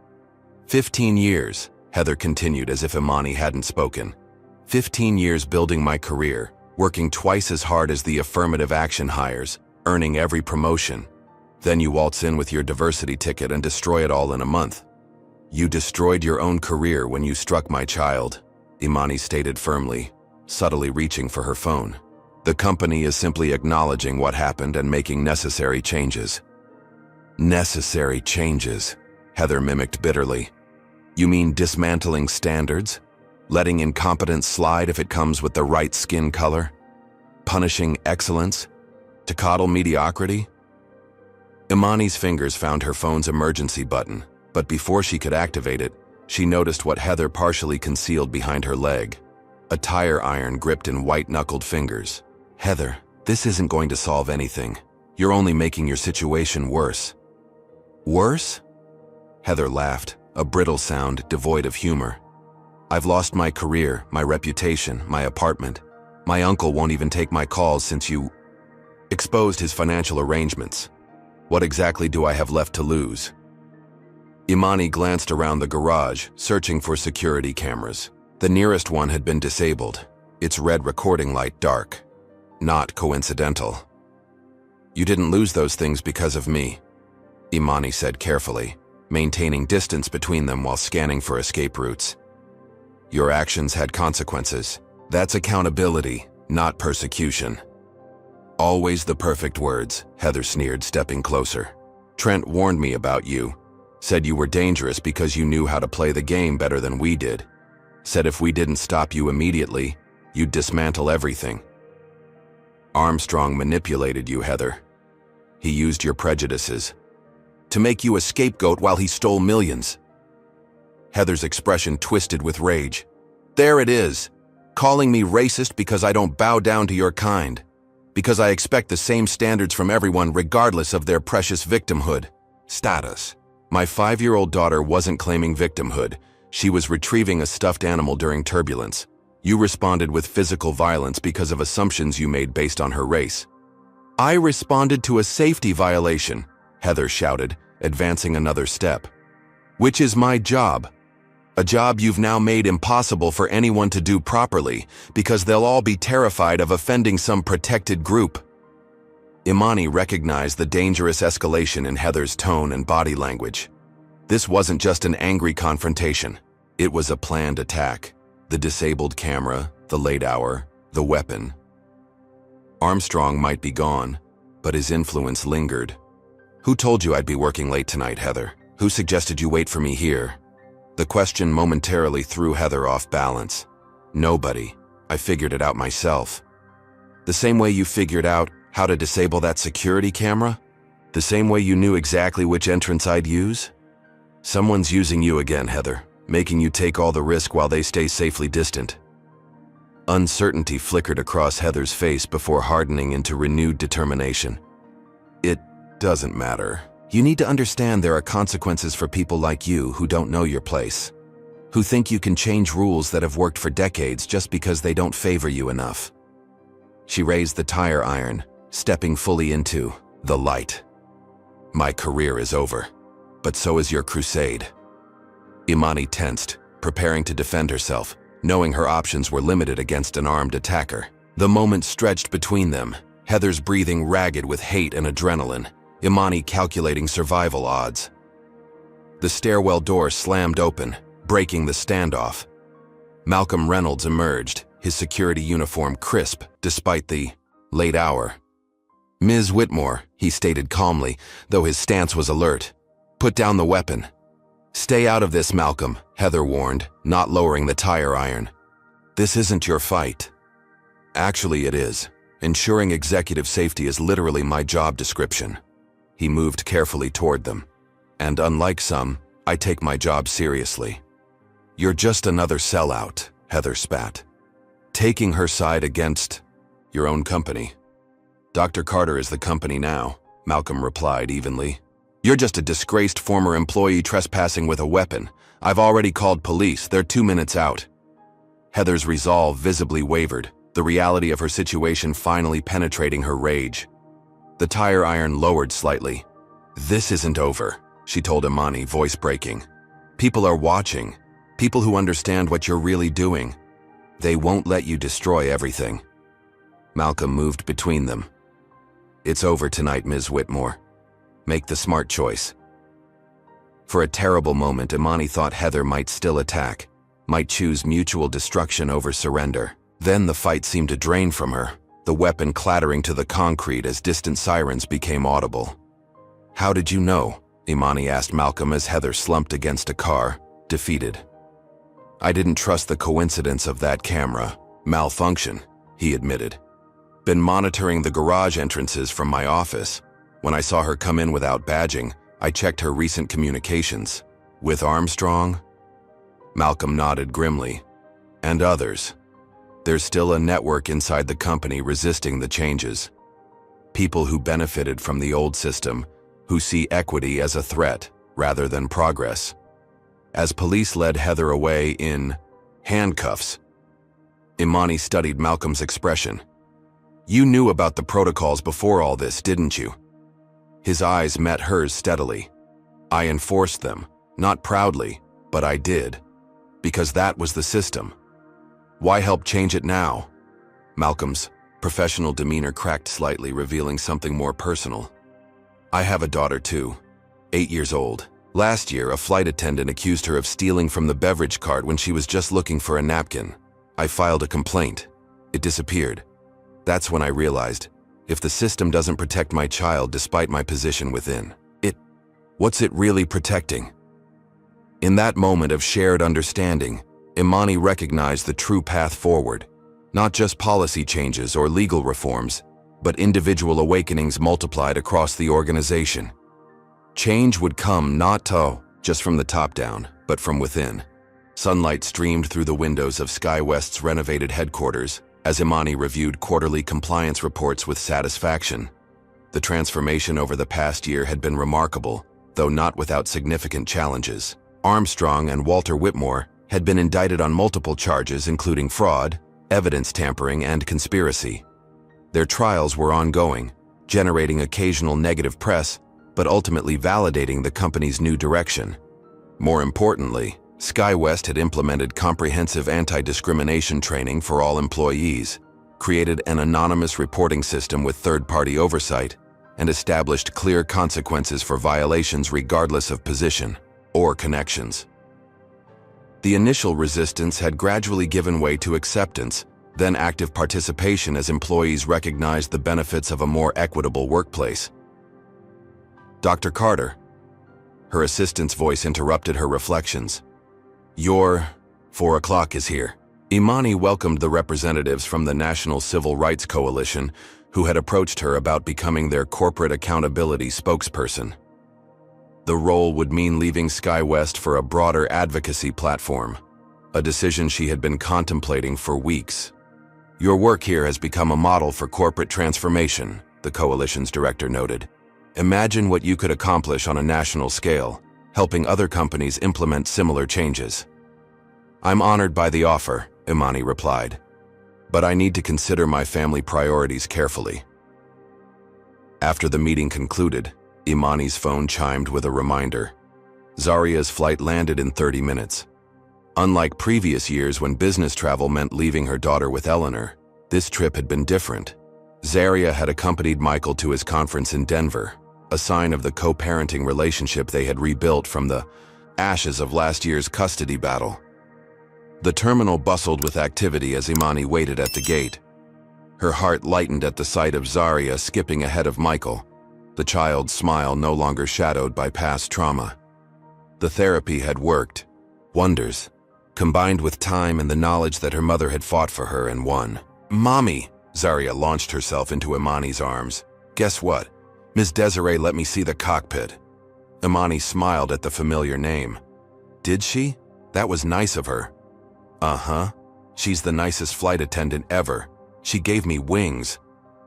15 years, Heather continued as if Imani hadn't spoken. 15 years building my career, working twice as hard as the affirmative action hires, earning every promotion. Then you waltz in with your diversity ticket and destroy it all in a month. "You destroyed your own career when you struck my child," Imani stated firmly, subtly reaching for her phone. "The company is simply acknowledging what happened and making necessary changes." "Necessary changes," Heather mimicked bitterly. "You mean dismantling standards? Letting incompetence slide if it comes with the right skin color? Punishing excellence? To coddle mediocrity?" Imani's fingers found her phone's emergency button, but before she could activate it, she noticed what Heather partially concealed behind her leg. A tire iron gripped in white-knuckled fingers. "Heather, this isn't going to solve anything. You're only making your situation worse." "Worse?" Heather laughed, a brittle sound devoid of humor. "I've lost my career, my reputation, my apartment. My uncle won't even take my calls since you exposed his financial arrangements. What exactly do I have left to lose?" Imani glanced around the garage, searching for security cameras. The nearest one had been disabled, its red recording light dark. Not coincidental. "You didn't lose those things because of me," Imani said carefully, maintaining distance between them while scanning for escape routes. "Your actions had consequences. That's accountability, not persecution." "Always the perfect words," Heather sneered, stepping closer. "Trent warned me about you. Said you were dangerous because you knew how to play the game better than we did. Said if we didn't stop you immediately, you'd dismantle everything." "Armstrong manipulated you, Heather. He used your prejudices to make you a scapegoat while he stole millions." Heather's expression twisted with rage. "There it is, calling me racist because I don't bow down to your kind. Because I expect the same standards from everyone regardless of their precious victimhood status. My 5-year-old daughter wasn't claiming victimhood. She was retrieving a stuffed animal during turbulence. You responded with physical violence because of assumptions you made based on her race." "I responded to a safety violation," Heather shouted, advancing another step. "Which is my job. A job you've now made impossible for anyone to do properly because they'll all be terrified of offending some protected group." Imani recognized the dangerous escalation in Heather's tone and body language. This wasn't just an angry confrontation. It was a planned attack. The disabled camera, the late hour, the weapon. Armstrong might be gone, but his influence lingered. "Who told you I'd be working late tonight, Heather? Who suggested you wait for me here?" The question momentarily threw Heather off balance. "Nobody. I figured it out myself." "The same way you figured out how to disable that security camera? The same way you knew exactly which entrance I'd use?" "Someone's using you again, Heather, making you take all the risk while they stay safely distant." Uncertainty flickered across Heather's face before hardening into renewed determination. "It doesn't matter. You need to understand there are consequences for people like you who don't know your place, who think you can change rules that have worked for decades just because they don't favor you enough." She raised the tire iron, stepping fully into the light. "My career is over. but so is your crusade. Imani tensed, preparing to defend herself, knowing her options were limited against an armed attacker. The moment stretched between them, Heather's breathing ragged with hate and adrenaline, Imani calculating survival odds. The stairwell door slammed open, breaking the standoff. Malcolm Reynolds emerged, his security uniform crisp despite the late hour. "Ms. Whitmore," he stated calmly, though his stance was alert. "Put down the weapon." "Stay out of this, Malcolm," Heather warned, not lowering the tire iron. "This isn't your fight." "Actually, it is. Ensuring executive safety is literally my job description." He moved carefully toward them. "And unlike some, I take my job seriously." "You're just another sellout," Heather spat. "Taking her side against your own company." "Dr. Carter is the company now," Malcolm replied evenly. "You're just a disgraced former employee trespassing with a weapon. I've already called police. They're 2 minutes out." Heather's resolve visibly wavered, the reality of her situation finally penetrating her rage. The tire iron lowered slightly. "This isn't over," she told Imani, voice breaking. "People are watching. People who understand what you're really doing. They won't let you destroy everything." Malcolm moved between them. "It's over tonight, Ms. Whitmore. Make the smart choice." For a terrible moment, Imani thought Heather might still attack, might choose mutual destruction over surrender. Then the fight seemed to drain from her, the weapon clattering to the concrete as distant sirens became audible. "How did you know?" Imani asked Malcolm as Heather slumped against a car, defeated. "I didn't trust the coincidence of that camera. Malfunction," he admitted. "Been monitoring the garage entrances from my office. When I saw her come in without badging, I checked her recent communications. With Armstrong?" Malcolm nodded grimly. "And others. There's still a network inside the company resisting the changes. People who benefited from the old system, who see equity as a threat rather than progress." As police led Heather away in handcuffs, Imani studied Malcolm's expression. "You knew about the protocols before all this, didn't you?" His eyes met hers steadily. "I enforced them, not proudly, but I did. Because that was the system. Why help change it now?" Malcolm's professional demeanor cracked slightly, revealing something more personal. "I have a daughter too, 8 years old. Last year, a flight attendant accused her of stealing from the beverage cart when she was just looking for a napkin. I filed a complaint. It disappeared. That's when I realized, if the system doesn't protect my child despite my position within it, what's it really protecting?" In that moment of shared understanding, Imani recognized the true path forward, not just policy changes or legal reforms, but individual awakenings multiplied across the organization. Change would come not just from the top down, but from within. Sunlight streamed through the windows of SkyWest's renovated headquarters as Imani reviewed quarterly compliance reports with satisfaction. The transformation over the past year had been remarkable, though not without significant challenges. Armstrong and Walter Whitmore had been indicted on multiple charges including fraud, evidence tampering, and conspiracy. Their trials were ongoing, generating occasional negative press, but ultimately validating the company's new direction. More importantly, SkyWest had implemented comprehensive anti-discrimination training for all employees, created an anonymous reporting system with third-party oversight, and established clear consequences for violations regardless of position or connections. The initial resistance had gradually given way to acceptance, then active participation as employees recognized the benefits of a more equitable workplace. "Dr. Carter." Her assistant's voice interrupted her reflections. "Your 4 o'clock is here." Imani welcomed the representatives from the National Civil Rights Coalition who had approached her about becoming their corporate accountability spokesperson. The role would mean leaving SkyWest for a broader advocacy platform, a decision she had been contemplating for weeks. "Your work here has become a model for corporate transformation," the coalition's director noted. "Imagine what you could accomplish on a national scale, helping other companies implement similar changes." "I'm honored by the offer," Imani replied, "but I need to consider my family priorities carefully." After the meeting concluded, Imani's phone chimed with a reminder. Zaria's flight landed in 30 minutes. Unlike previous years when business travel meant leaving her daughter with Eleanor, this trip had been different. Zaria had accompanied Michael to his conference in Denver, a sign of the co-parenting relationship they had rebuilt from the ashes of last year's custody battle. The terminal bustled with activity as Imani waited at the gate. Her heart lightened at the sight of Zaria skipping ahead of Michael, the child's smile no longer shadowed by past trauma. The therapy had worked. Wonders, combined with time and the knowledge that her mother had fought for her and won. "Mommy!" Zaria launched herself into Imani's arms. "Guess what? Miss Desiree let me see the cockpit." Imani smiled at the familiar name. "Did she? That was nice of her." "Uh-huh. She's the nicest flight attendant ever. She gave me wings."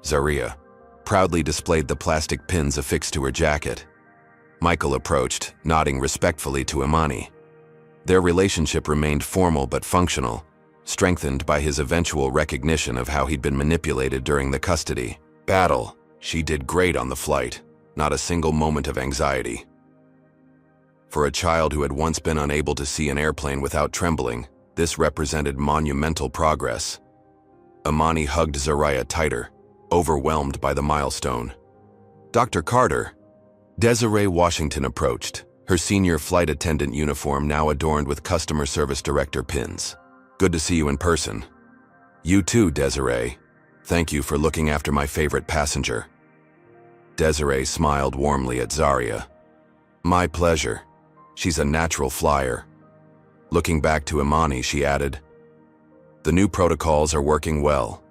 Zaria proudly displayed the plastic pins affixed to her jacket. Michael approached, nodding respectfully to Imani. Their relationship remained formal but functional, strengthened by his eventual recognition of how he'd been manipulated during the custody battle. She did great on the flight, not a single moment of anxiety. For a child who had once been unable to see an airplane without trembling, this represented monumental progress. Imani hugged Zaria tighter, overwhelmed by the milestone. "Dr. Carter." Desiree Washington approached, her senior flight attendant uniform now adorned with customer service director pins. "Good to see you in person." "You too, Desiree. Thank you for looking after my favorite passenger." Desiree smiled warmly at Zaria. "My pleasure. She's a natural flyer." Looking back to Imani, she added, "The new protocols are working well.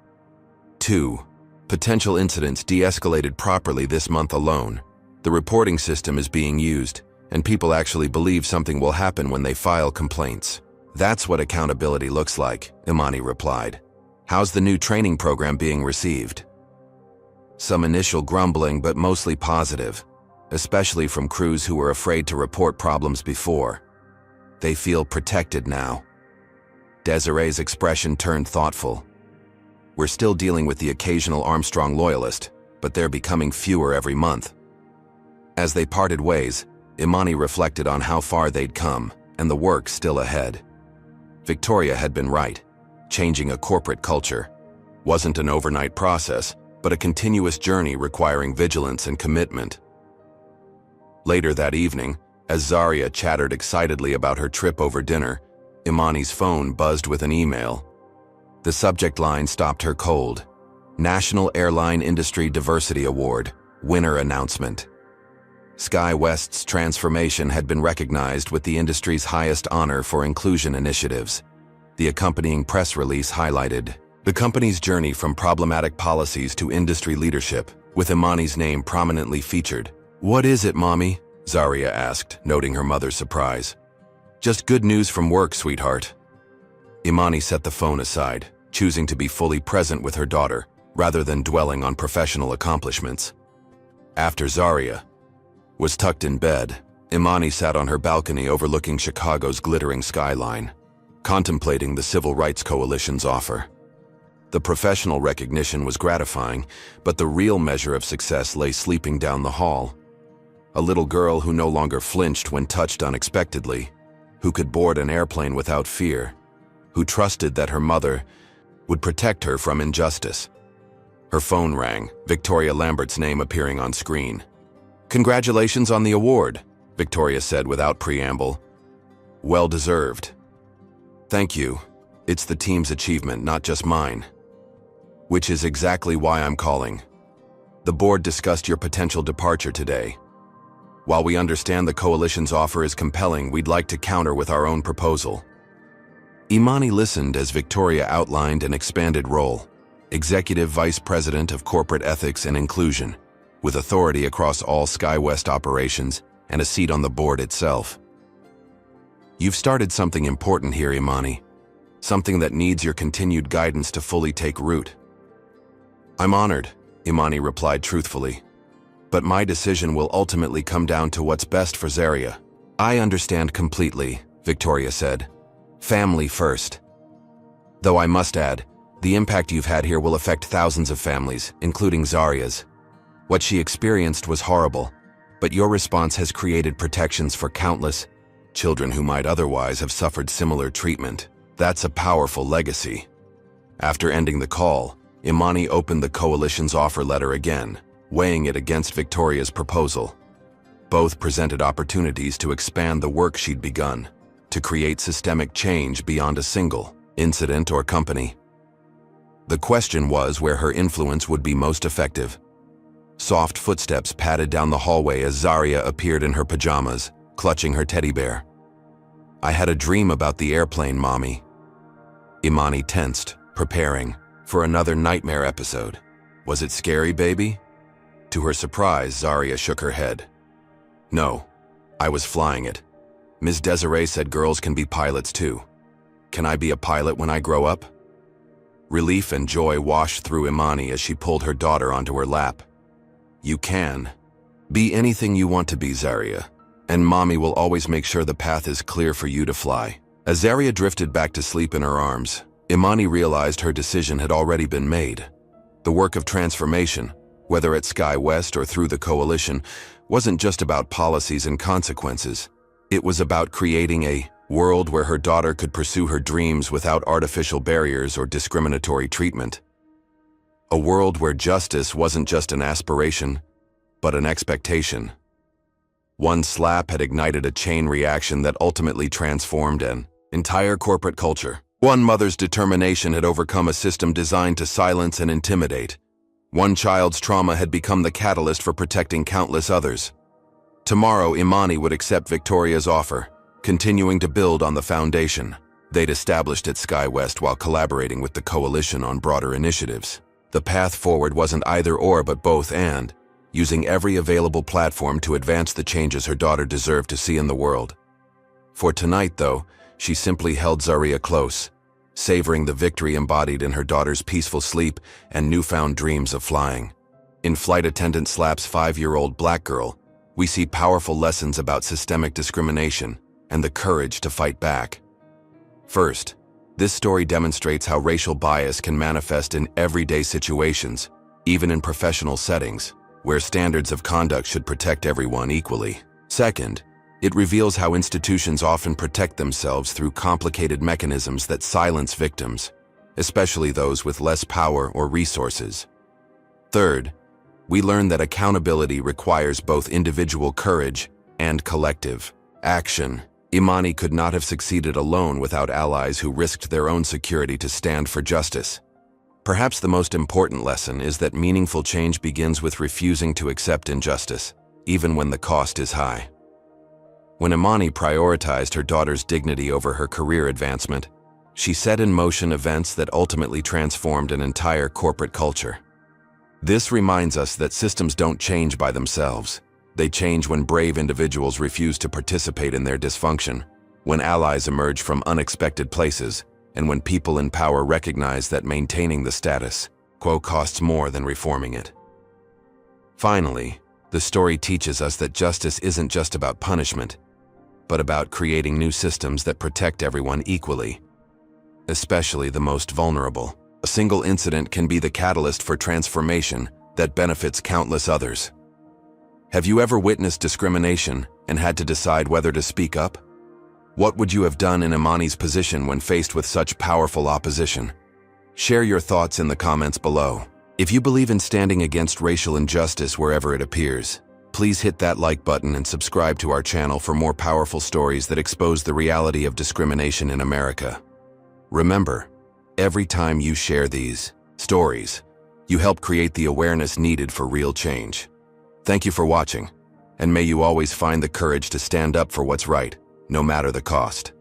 2. Potential incidents de-escalated properly this month alone. The reporting system is being used, and people actually believe something will happen when they file complaints. That's what accountability looks like," Imani replied. "How's the new training program being received?" Some initial grumbling, but mostly positive, especially from crews who were afraid to report problems before. They feel protected now. Desiree's expression turned thoughtful. "We're still dealing with the occasional Armstrong loyalist, but they're becoming fewer every month." As they parted ways, Imani reflected on how far they'd come and the work still ahead. Victoria had been right. Changing a corporate culture wasn't an overnight process, but a continuous journey requiring vigilance and commitment. Later that evening, as Zaria chattered excitedly about her trip over dinner, Imani's phone buzzed with an email. The subject line stopped her cold. "National Airline Industry Diversity Award, winner announcement." SkyWest's transformation had been recognized with the industry's highest honor for inclusion initiatives. The accompanying press release highlighted the company's journey from problematic policies to industry leadership, with Imani's name prominently featured. "What is it, Mommy?" Zaria asked, noting her mother's surprise. "Just good news from work, sweetheart." Imani set the phone aside, choosing to be fully present with her daughter, rather than dwelling on professional accomplishments. After Zaria was tucked in bed, Imani sat on her balcony overlooking Chicago's glittering skyline, contemplating the Civil Rights Coalition's offer. The professional recognition was gratifying, but the real measure of success lay sleeping down the hall. A little girl who no longer flinched when touched unexpectedly, who could board an airplane without fear, who trusted that her mother would protect her from injustice. Her phone rang, Victoria Lambert's name appearing on screen. "Congratulations on the award," Victoria said without preamble. "Well deserved." "Thank you. It's the team's achievement, not just mine." "Which is exactly why I'm calling. The board discussed your potential departure today. While we understand the coalition's offer is compelling, we'd like to counter with our own proposal." Imani listened as Victoria outlined an expanded role, Executive Vice President of Corporate Ethics and Inclusion, with authority across all SkyWest operations and a seat on the board itself. "You've started something important here, Imani, something that needs your continued guidance to fully take root." "I'm honored," Imani replied truthfully. "But my decision will ultimately come down to what's best for Zaria." "I understand completely," Victoria said. "Family first. Though I must add, the impact you've had here will affect thousands of families, including Zaria's. What she experienced was horrible, But your response has created protections for countless children who might otherwise have suffered similar treatment. That's a powerful legacy. After ending the call, Imani opened the coalition's offer letter again, weighing it against Victoria's proposal. Both presented opportunities to expand the work she'd begun, to create systemic change beyond a single incident or company. The question was where her influence would be most effective. Soft footsteps padded down the hallway as Zaria appeared in her pajamas, clutching her teddy bear. "I had a dream about the airplane, Mommy." Imani tensed, preparing for another nightmare episode. "Was it scary, baby?" To her surprise, Zaria shook her head. "No, I was flying it. Ms. Desiree said girls can be pilots too. Can I be a pilot when I grow up?" Relief and joy washed through Imani as she pulled her daughter onto her lap. "You can. Be anything you want to be, Zaria. And Mommy will always make sure the path is clear for you to fly." As Zaria drifted back to sleep in her arms, Imani realized her decision had already been made. The work of transformation, whether at Sky West or through the coalition, wasn't just about policies and consequences. It was about creating a world where her daughter could pursue her dreams without artificial barriers or discriminatory treatment. A world where justice wasn't just an aspiration, but an expectation. One slap had ignited a chain reaction that ultimately transformed an entire corporate culture. One mother's determination had overcome a system designed to silence and intimidate. One child's trauma had become the catalyst for protecting countless others. Tomorrow, Imani would accept Victoria's offer, continuing to build on the foundation they'd established at Sky West while collaborating with the coalition on broader initiatives. The path forward wasn't either or but both and, using every available platform to advance the changes her daughter deserved to see in the world. For tonight, though, she simply held Zaria close, savoring the victory embodied in her daughter's peaceful sleep and newfound dreams of flying. In Flight Attendant Slap's 5-year-old black girl, we see powerful lessons about systemic discrimination and the courage to fight back. First, this story demonstrates how racial bias can manifest in everyday situations, even in professional settings, where standards of conduct should protect everyone equally. Second, it reveals how institutions often protect themselves through complicated mechanisms that silence victims, especially those with less power or resources. Third, we learn that accountability requires both individual courage and collective action. Imani could not have succeeded alone without allies who risked their own security to stand for justice. Perhaps the most important lesson is that meaningful change begins with refusing to accept injustice, even when the cost is high. When Imani prioritized her daughter's dignity over her career advancement, she set in motion events that ultimately transformed an entire corporate culture. This reminds us that systems don't change by themselves. They change when brave individuals refuse to participate in their dysfunction, when allies emerge from unexpected places, and when people in power recognize that maintaining the status quo costs more than reforming it. Finally, the story teaches us that justice isn't just about punishment, but about creating new systems that protect everyone equally, especially the most vulnerable. A single incident can be the catalyst for transformation that benefits countless others. Have you ever witnessed discrimination and had to decide whether to speak up? What would you have done in Imani's position when faced with such powerful opposition? Share your thoughts in the comments below. If you believe in standing against racial injustice wherever it appears, please hit that like button and subscribe to our channel for more powerful stories that expose the reality of discrimination in America. Remember, every time you share these stories, you help create the awareness needed for real change. Thank you for watching, and may you always find the courage to stand up for what's right, no matter the cost.